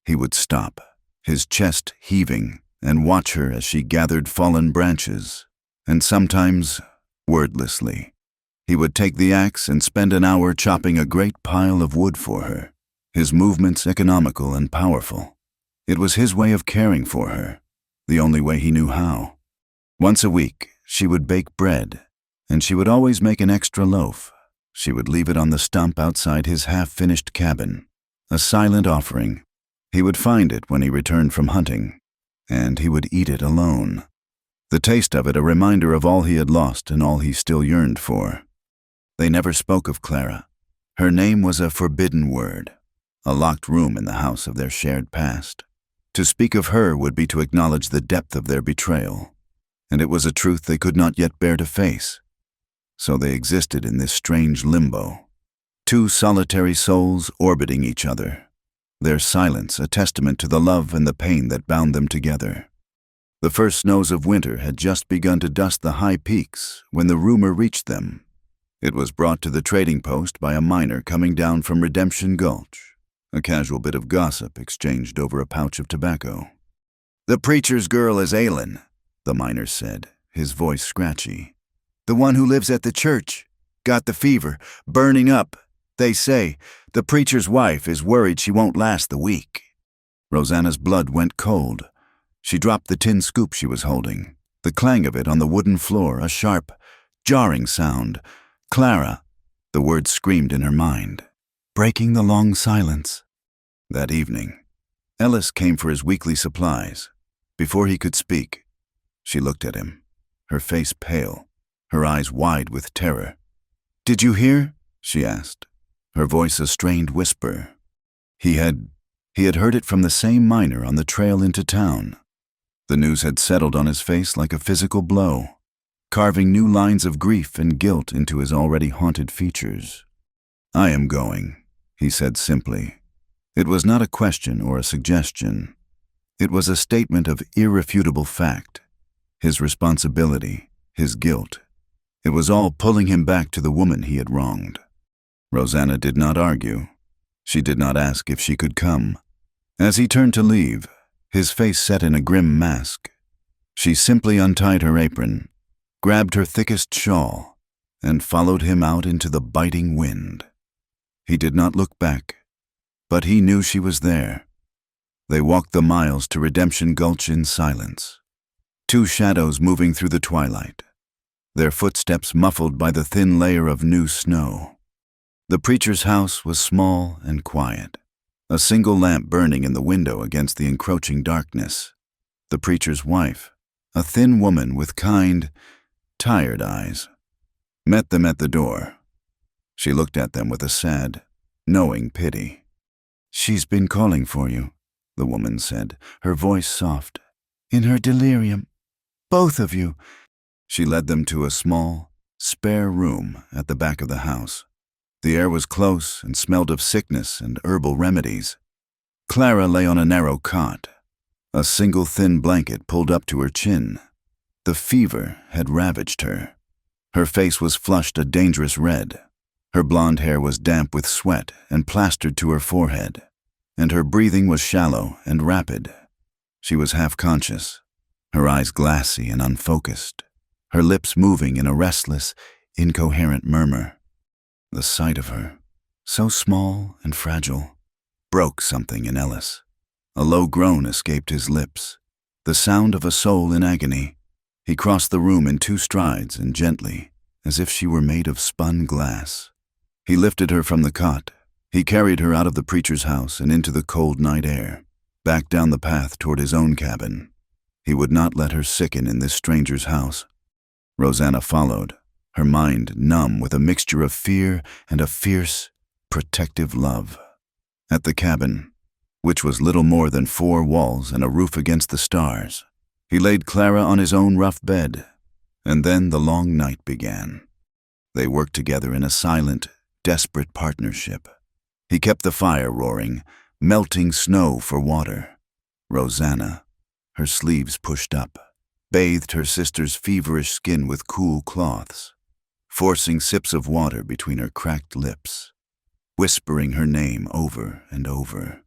He would stop, his chest heaving, and watch her as she gathered fallen branches, and sometimes, wordlessly, He would take the axe and spend an hour chopping a great pile of wood for her, his movements economical and powerful. It was his way of caring for her, the only way he knew how. Once a week, she would bake bread, and she would always make an extra loaf. She would leave it on the stump outside his half-finished cabin, a silent offering. He would find it when he returned from hunting, and he would eat it alone. The taste of it a reminder of all he had lost and all he still yearned for. They never spoke of Clara. Her name was a forbidden word, a locked room in the house of their shared past. To speak of her would be to acknowledge the depth of their betrayal, and it was a truth they could not yet bear to face. So they existed in this strange limbo, two solitary souls orbiting each other, their silence a testament to the love and the pain that bound them together. The first snows of winter had just begun to dust the high peaks when the rumor reached them. It was brought to the trading post by a miner coming down from Redemption Gulch, a casual bit of gossip exchanged over a pouch of tobacco. "The preacher's girl is ailin'," the miner said, his voice scratchy. "The one who lives at the church. Got the fever, burning up. They say the preacher's wife is worried she won't last the week." Rosanna's blood went cold. She dropped the tin scoop she was holding, the clang of it on the wooden floor, a sharp, jarring sound. "Clara," the word screamed in her mind, breaking the long silence. That evening, Ellis came for his weekly supplies. Before he could speak, she looked at him, her face pale, her eyes wide with terror. "Did you hear?" she asked, her voice a strained whisper. He had heard it from the same miner on the trail into town. The news had settled on his face like a physical blow, carving new lines of grief and guilt into his already haunted features. "I am going," he said simply. It was not a question or a suggestion. It was a statement of irrefutable fact. His responsibility, his guilt. It was all pulling him back to the woman he had wronged. Rosanna did not argue. She did not ask if she could come. As he turned to leave, his face set in a grim mask, she simply untied her apron, grabbed her thickest shawl, and followed him out into the biting wind. He did not look back, but he knew she was there. They walked the miles to Redemption Gulch in silence, two shadows moving through the twilight, their footsteps muffled by the thin layer of new snow. The preacher's house was small and quiet, a single lamp burning in the window against the encroaching darkness. The preacher's wife, a thin woman with kind, tired eyes, met them at the door. She looked at them with a sad, knowing pity. "She's been calling for you," the woman said, her voice soft. "In her delirium. Both of you." She led them to a small, spare room at the back of the house. The air was close and smelled of sickness and herbal remedies. Clara lay on a narrow cot, a single thin blanket pulled up to her chin. The fever had ravaged her. Her face was flushed a dangerous red. Her blonde hair was damp with sweat and plastered to her forehead, and her breathing was shallow and rapid. She was half-conscious, her eyes glassy and unfocused, her lips moving in a restless, incoherent murmur. The sight of her, so small and fragile, broke something in Ellis. A low groan escaped his lips, the sound of a soul in agony. He crossed the room in 2 strides and gently, as if she were made of spun glass. He lifted her from the cot. He carried her out of the preacher's house and into the cold night air, back down the path toward his own cabin. He would not let her sicken in this stranger's house. Rosanna followed, her mind numb with a mixture of fear and a fierce, protective love. At the cabin, which was little more than 4 walls and a roof against the stars, he laid Clara on his own rough bed, and then the long night began. They worked together in a silent, desperate partnership. He kept the fire roaring, melting snow for water. Rosanna, her sleeves pushed up, bathed her sister's feverish skin with cool cloths, forcing sips of water between her cracked lips, whispering her name over and over,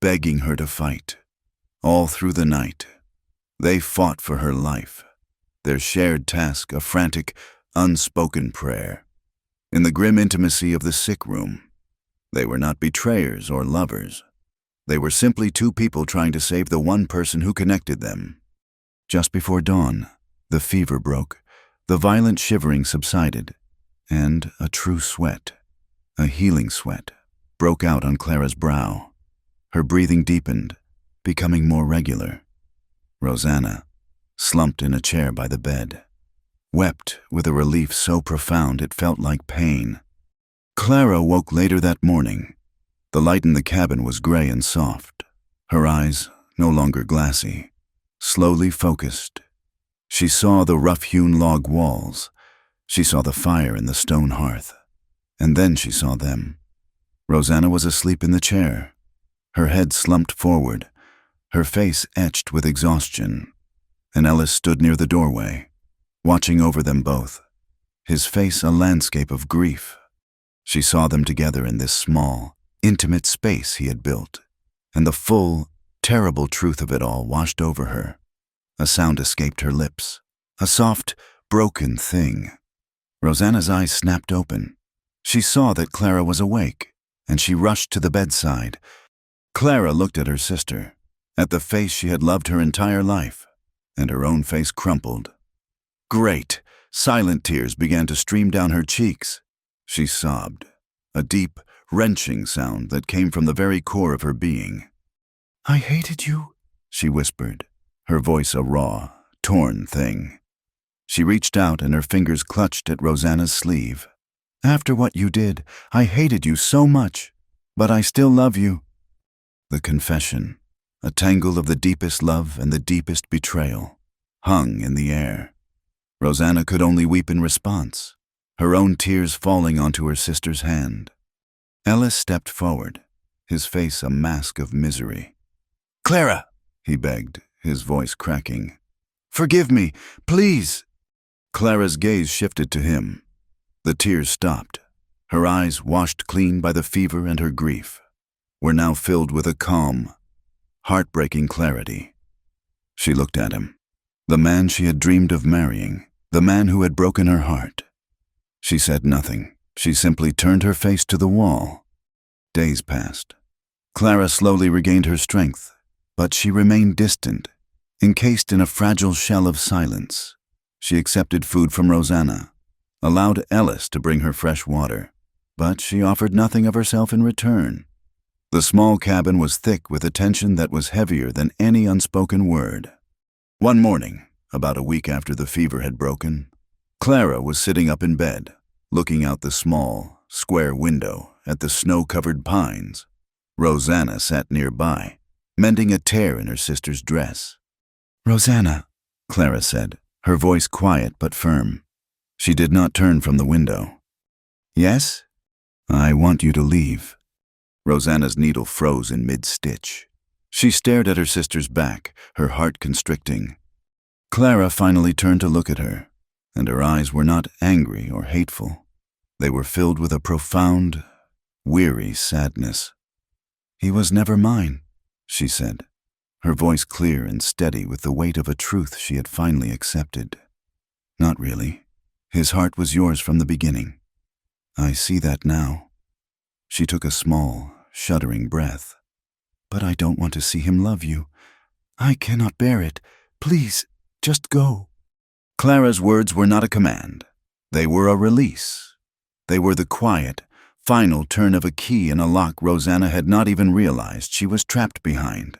begging her to fight. All through the night, they fought for her life, their shared task a frantic, unspoken prayer. in the grim intimacy of the sick room. They were not betrayers or lovers. They were simply two people trying to save the one person who connected them. Just before dawn, the fever broke, the violent shivering subsided, and a true sweat, a healing sweat, broke out on Clara's brow. Her breathing deepened, becoming more regular. Rosanna, slumped in a chair by the bed, wept with a relief so profound it felt like pain. Clara woke later that morning. The light in the cabin was gray and soft, her eyes no longer glassy, slowly focused. She saw the rough-hewn log walls. She saw the fire in the stone hearth. And then she saw them. Rosanna was asleep in the chair, her head slumped forward, her face etched with exhaustion, and Ellis stood near the doorway, watching over them both, his face a landscape of grief. She saw them together in this small, intimate space he had built, and the full, terrible truth of it all washed over her. A sound escaped her lips, a soft, broken thing. Rosanna's eyes snapped open. She saw that Clara was awake, and she rushed to the bedside. Clara looked at her sister, at the face she had loved her entire life, and her own face crumpled. Great, silent tears began to stream down her cheeks. She sobbed, a deep, wrenching sound that came from the very core of her being. "I hated you," she whispered, her voice a raw, torn thing. She reached out and her fingers clutched at Rosanna's sleeve. "After what you did, I hated you so much, but I still love you." The confession, a tangle of the deepest love and the deepest betrayal, hung in the air. Rosanna could only weep in response, her own tears falling onto her sister's hand. Ellis stepped forward, his face a mask of misery. "Clara," he begged, his voice cracking. "Forgive me, please." Clara's gaze shifted to him. The tears stopped. Her eyes, washed clean by the fever and her grief, were now filled with a calm, heartbreaking clarity. She looked at him, the man she had dreamed of marrying, the man who had broken her heart. She said nothing. She simply turned her face to the wall. Days passed. Clara slowly regained her strength, but she remained distant, encased in a fragile shell of silence. She accepted food from Rosanna, allowed Ellis to bring her fresh water, but she offered nothing of herself in return. The small cabin was thick with a tension that was heavier than any unspoken word. One morning, about a week after the fever had broken, Clara was sitting up in bed, looking out the small, square window at the snow-covered pines. Rosanna sat nearby, mending a tear in her sister's dress. "Rosanna," Clara said, her voice quiet but firm. She did not turn from the window. "Yes? I want you to leave." Rosanna's needle froze in mid-stitch. She stared at her sister's back, her heart constricting. Clara finally turned to look at her, and her eyes were not angry or hateful. They were filled with a profound, weary sadness. "He was never mine," she said, her voice clear and steady with the weight of a truth she had finally accepted. "Not really. His heart was yours from the beginning. I see that now." She took a small, shuddering breath. "But I don't want to see him love you. I cannot bear it. Please, just go." Clara's words were not a command. They were a release. They were the quiet, final turn of a key in a lock Rosanna had not even realized she was trapped behind.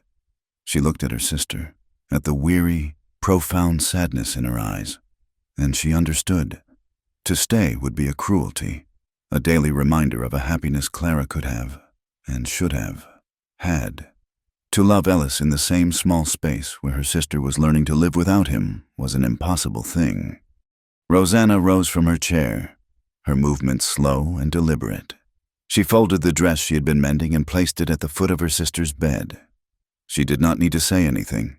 She looked at her sister, at the weary, profound sadness in her eyes, and she understood. To stay would be a cruelty, a daily reminder of a happiness Clara could have, and should have, had. To love Ellis in the same small space where her sister was learning to live without him was an impossible thing. Rosanna rose from her chair, her movements slow and deliberate. She folded the dress she had been mending and placed it at the foot of her sister's bed. She did not need to say anything.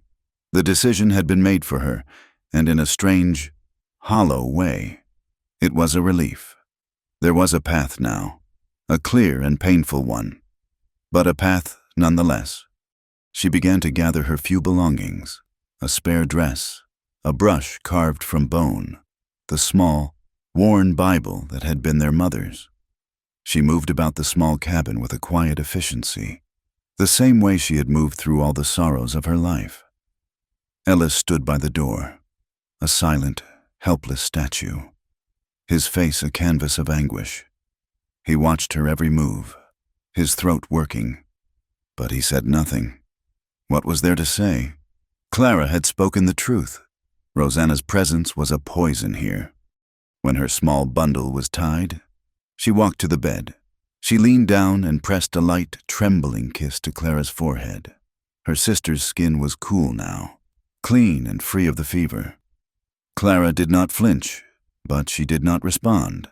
The decision had been made for her, and in a strange, hollow way. It was a relief. There was a path now, a clear and painful one, but a path nonetheless. She began to gather her few belongings, a spare dress, a brush carved from bone, the small, worn Bible that had been their mother's. She moved about the small cabin with a quiet efficiency, the same way she had moved through all the sorrows of her life. Ellis stood by the door, a silent, helpless statue, his face a canvas of anguish. He watched her every move, his throat working, but he said nothing. What was there to say? Clara had spoken the truth. Rosanna's presence was a poison here. When her small bundle was tied, she walked to the bed. She leaned down and pressed a light, trembling kiss to Clara's forehead. Her sister's skin was cool now, clean and free of the fever. Clara did not flinch, but she did not respond.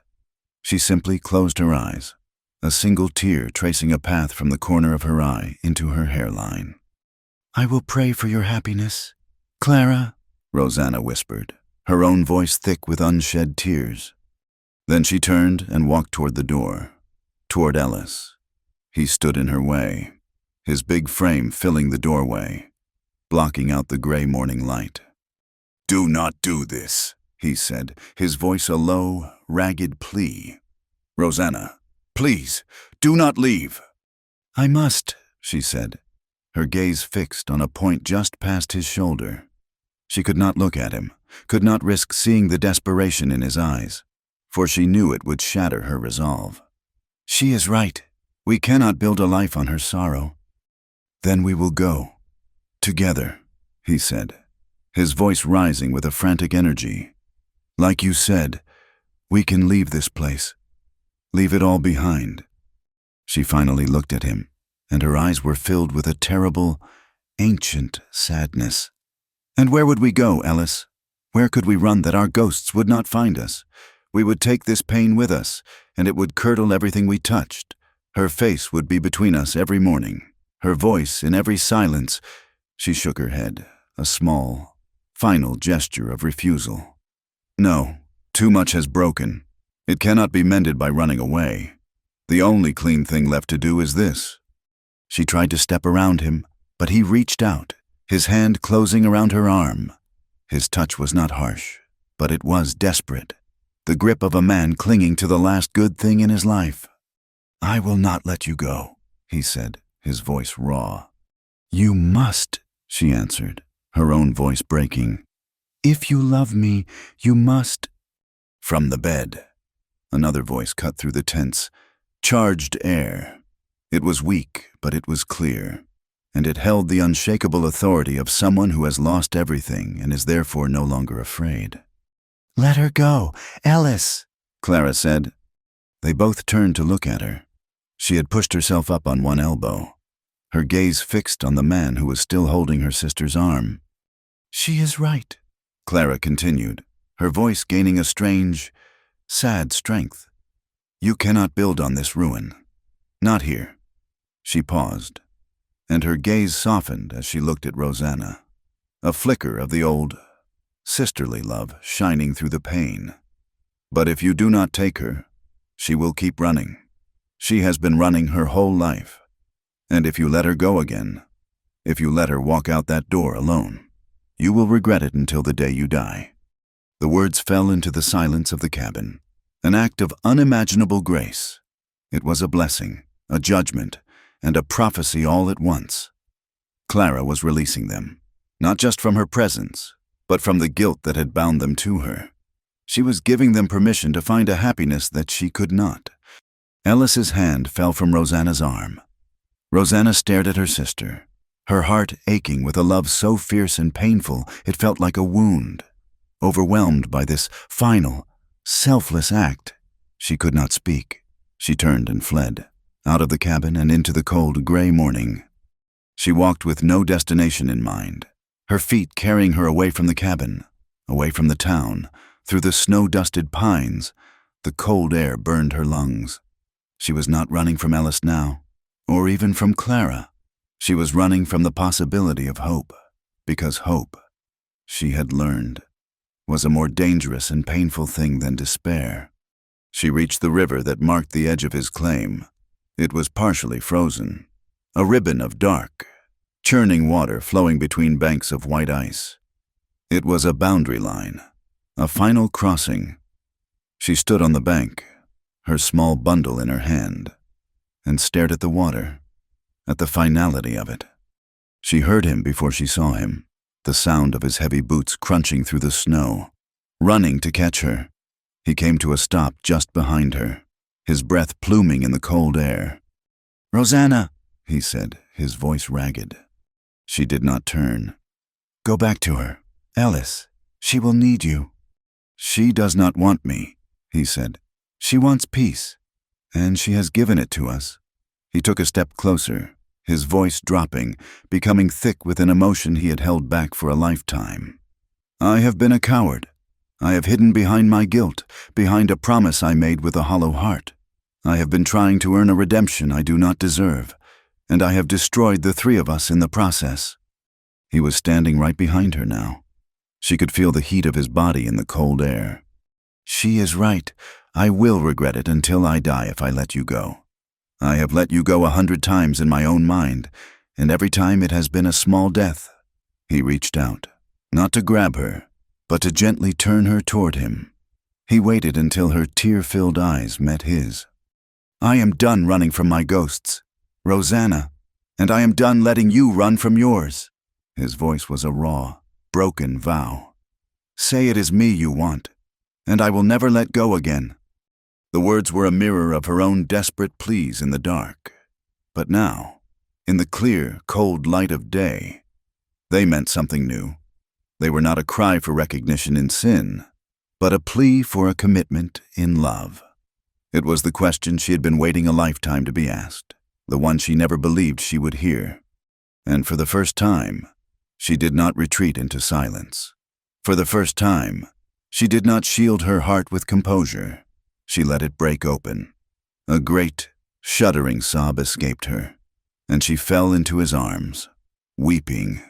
She simply closed her eyes, a single tear tracing a path from the corner of her eye into her hairline. "I will pray for your happiness, Clara," Rosanna whispered, her own voice thick with unshed tears. Then she turned and walked toward the door, toward Ellis. He stood in her way, his big frame filling the doorway, blocking out the gray morning light. "Do not do this," he said, his voice a low, ragged plea. "Rosanna, please, do not leave." "I must," she said, her gaze fixed on a point just past his shoulder. She could not look at him, could not risk seeing the desperation in his eyes, for she knew it would shatter her resolve. "She is right. We cannot build a life on her sorrow." "Then we will go. Together," he said, his voice rising with a frantic energy. "Like you said, we can leave this place. Leave it all behind." She finally looked at him, and her eyes were filled with a terrible, ancient sadness. "And where would we go, Ellis? Where could we run that our ghosts would not find us? We would take this pain with us, and it would curdle everything we touched. Her face would be between us every morning, her voice in every silence." She shook her head, a small, final gesture of refusal. "No, too much has broken. It cannot be mended by running away. The only clean thing left to do is this." She tried to step around him, but he reached out, his hand closing around her arm. His touch was not harsh, but it was desperate, the grip of a man clinging to the last good thing in his life. "I will not let you go," he said, his voice raw. "You must," she answered, her own voice breaking. "If you love me, you must." From the bed, another voice cut through the tense, charged air. It was weak, but it was clear, and it held the unshakable authority of someone who has lost everything and is therefore no longer afraid. "Let her go, Ellis," Clara said. They both turned to look at her. She had pushed herself up on one elbow, her gaze fixed on the man who was still holding her sister's arm. "She is right," Clara continued, her voice gaining a strange, sad strength. "You cannot build on this ruin. Not here." She paused, and her gaze softened as she looked at Rosanna, a flicker of the old, sisterly love shining through the pain. "But if you do not take her, she will keep running. She has been running her whole life. And if you let her go again, if you let her walk out that door alone, you will regret it until the day you die." The words fell into the silence of the cabin, an act of unimaginable grace. It was a blessing, a judgment, and a prophecy all at once. Clara was releasing them, not just from her presence, but from the guilt that had bound them to her. She was giving them permission to find a happiness that she could not. Ellis's hand fell from Rosanna's arm. Rosanna stared at her sister, her heart aching with a love so fierce and painful it felt like a wound. Overwhelmed by this final, selfless act, she could not speak. She turned and fled, out of the cabin and into the cold, gray morning. She walked with no destination in mind, her feet carrying her away from the cabin, away from the town, through the snow-dusted pines. The cold air burned her lungs. She was not running from Ellis now, or even from Clara. She was running from the possibility of hope, because hope, she had learned, was a more dangerous and painful thing than despair. She reached the river that marked the edge of his claim. It was partially frozen, a ribbon of dark, churning water flowing between banks of white ice. It was a boundary line, a final crossing. She stood on the bank, her small bundle in her hand, and stared at the water, at the finality of it. She heard him before she saw him, the sound of his heavy boots crunching through the snow, running to catch her. He came to a stop just behind her, his breath pluming in the cold air. "Rosanna," he said, his voice ragged. She did not turn. "Go back to her. Ellis, she will need you." "She does not want me," he said. "She wants peace, and she has given it to us." He took a step closer, his voice dropping, becoming thick with an emotion he had held back for a lifetime. "I have been a coward. I have hidden behind my guilt, behind a promise I made with a hollow heart. I have been trying to earn a redemption I do not deserve, and I have destroyed the three of us in the process." He was standing right behind her now. She could feel the heat of his body in the cold air. "She is right. I will regret it until I die if I let you go. I have let you go 100 times in my own mind, and every time it has been a small death." He reached out, not to grab her, but to gently turn her toward him. He waited until her tear-filled eyes met his. "I am done running from my ghosts, Rosanna, and I am done letting you run from yours." His voice was a raw, broken vow. "Say it is me you want, and I will never let go again." The words were a mirror of her own desperate pleas in the dark. But now, in the clear, cold light of day, they meant something new. They were not a cry for recognition in sin, but a plea for a commitment in love. It was the question she had been waiting a lifetime to be asked, the one she never believed she would hear. And for the first time, she did not retreat into silence. For the first time, she did not shield her heart with composure. She let it break open. A great, shuddering sob escaped her, and she fell into his arms, weeping.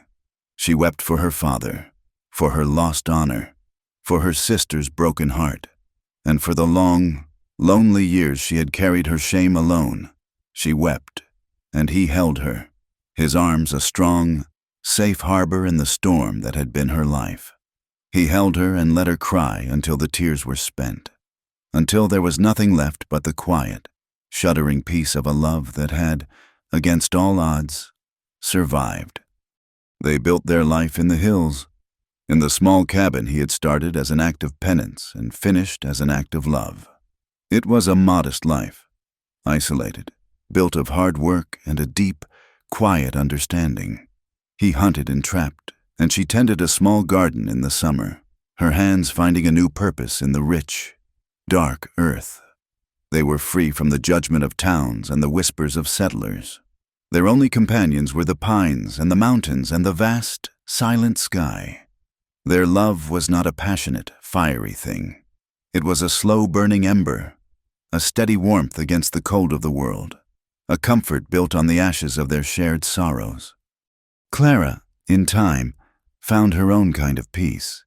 She wept for her father, for her lost honor, for her sister's broken heart, and for the long, lonely years she had carried her shame alone. She wept, and he held her, his arms a strong, safe harbor in the storm that had been her life. He held her and let her cry until the tears were spent, until there was nothing left but the quiet, shuddering peace of a love that had, against all odds, survived. They built their life in the hills, in the small cabin he had started as an act of penance and finished as an act of love. It was a modest life, isolated, built of hard work and a deep, quiet understanding. He hunted and trapped, and she tended a small garden in the summer, her hands finding a new purpose in the rich, dark earth. They were free from the judgment of towns and the whispers of settlers. Their only companions were the pines and the mountains and the vast, silent sky. Their love was not a passionate, fiery thing. It was a slow-burning ember, a steady warmth against the cold of the world, a comfort built on the ashes of their shared sorrows. Clara, in time, found her own kind of peace.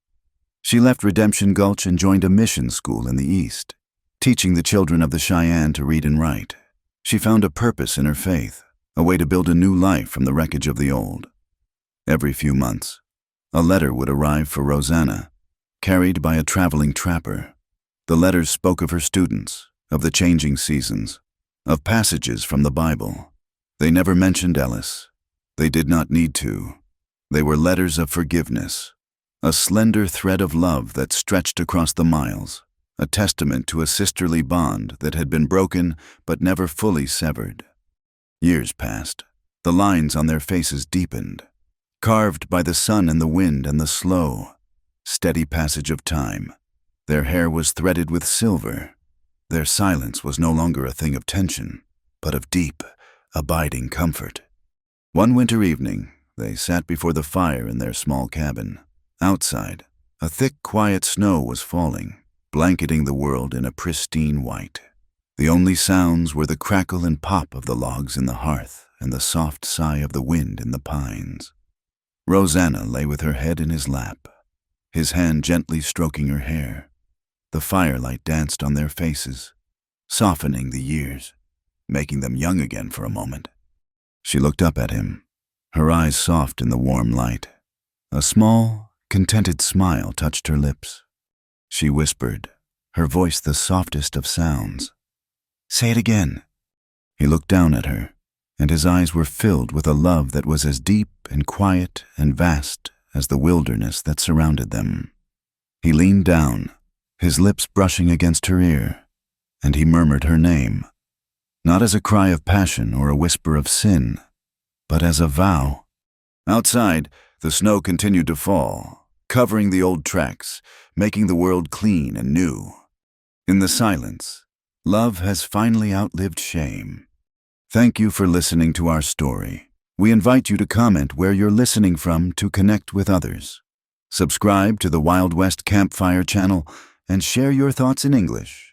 She left Redemption Gulch and joined a mission school in the East, teaching the children of the Cheyenne to read and write. She found a purpose in her faith, a way to build a new life from the wreckage of the old. Every few months, a letter would arrive for Rosanna, carried by a traveling trapper. The letters spoke of her students, of the changing seasons, of passages from the Bible. They never mentioned Ellis. They did not need to. They were letters of forgiveness, a slender thread of love that stretched across the miles, a testament to a sisterly bond that had been broken but never fully severed. Years passed. The lines on their faces deepened, carved by the sun and the wind and the slow, steady passage of time. Their hair was threaded with silver. Their silence was no longer a thing of tension, but of deep, abiding comfort. One winter evening, they sat before the fire in their small cabin. Outside, a thick, quiet snow was falling, blanketing the world in a pristine white. The only sounds were the crackle and pop of the logs in the hearth and the soft sigh of the wind in the pines. Rosanna lay with her head in his lap, his hand gently stroking her hair. The firelight danced on their faces, softening the years, making them young again for a moment. She looked up at him, her eyes soft in the warm light. A small, contented smile touched her lips. She whispered, her voice the softest of sounds. "Say it again." He looked down at her, and his eyes were filled with a love that was as deep and quiet and vast as the wilderness that surrounded them. He leaned down, his lips brushing against her ear, and he murmured her name, not as a cry of passion or a whisper of sin, but as a vow. Outside, the snow continued to fall, covering the old tracks, making the world clean and new. In the silence, love has finally outlived shame. Thank you for listening to our story. We invite you to comment where you're listening from to connect with others. Subscribe to the Wild West Campfire channel and share your thoughts in English.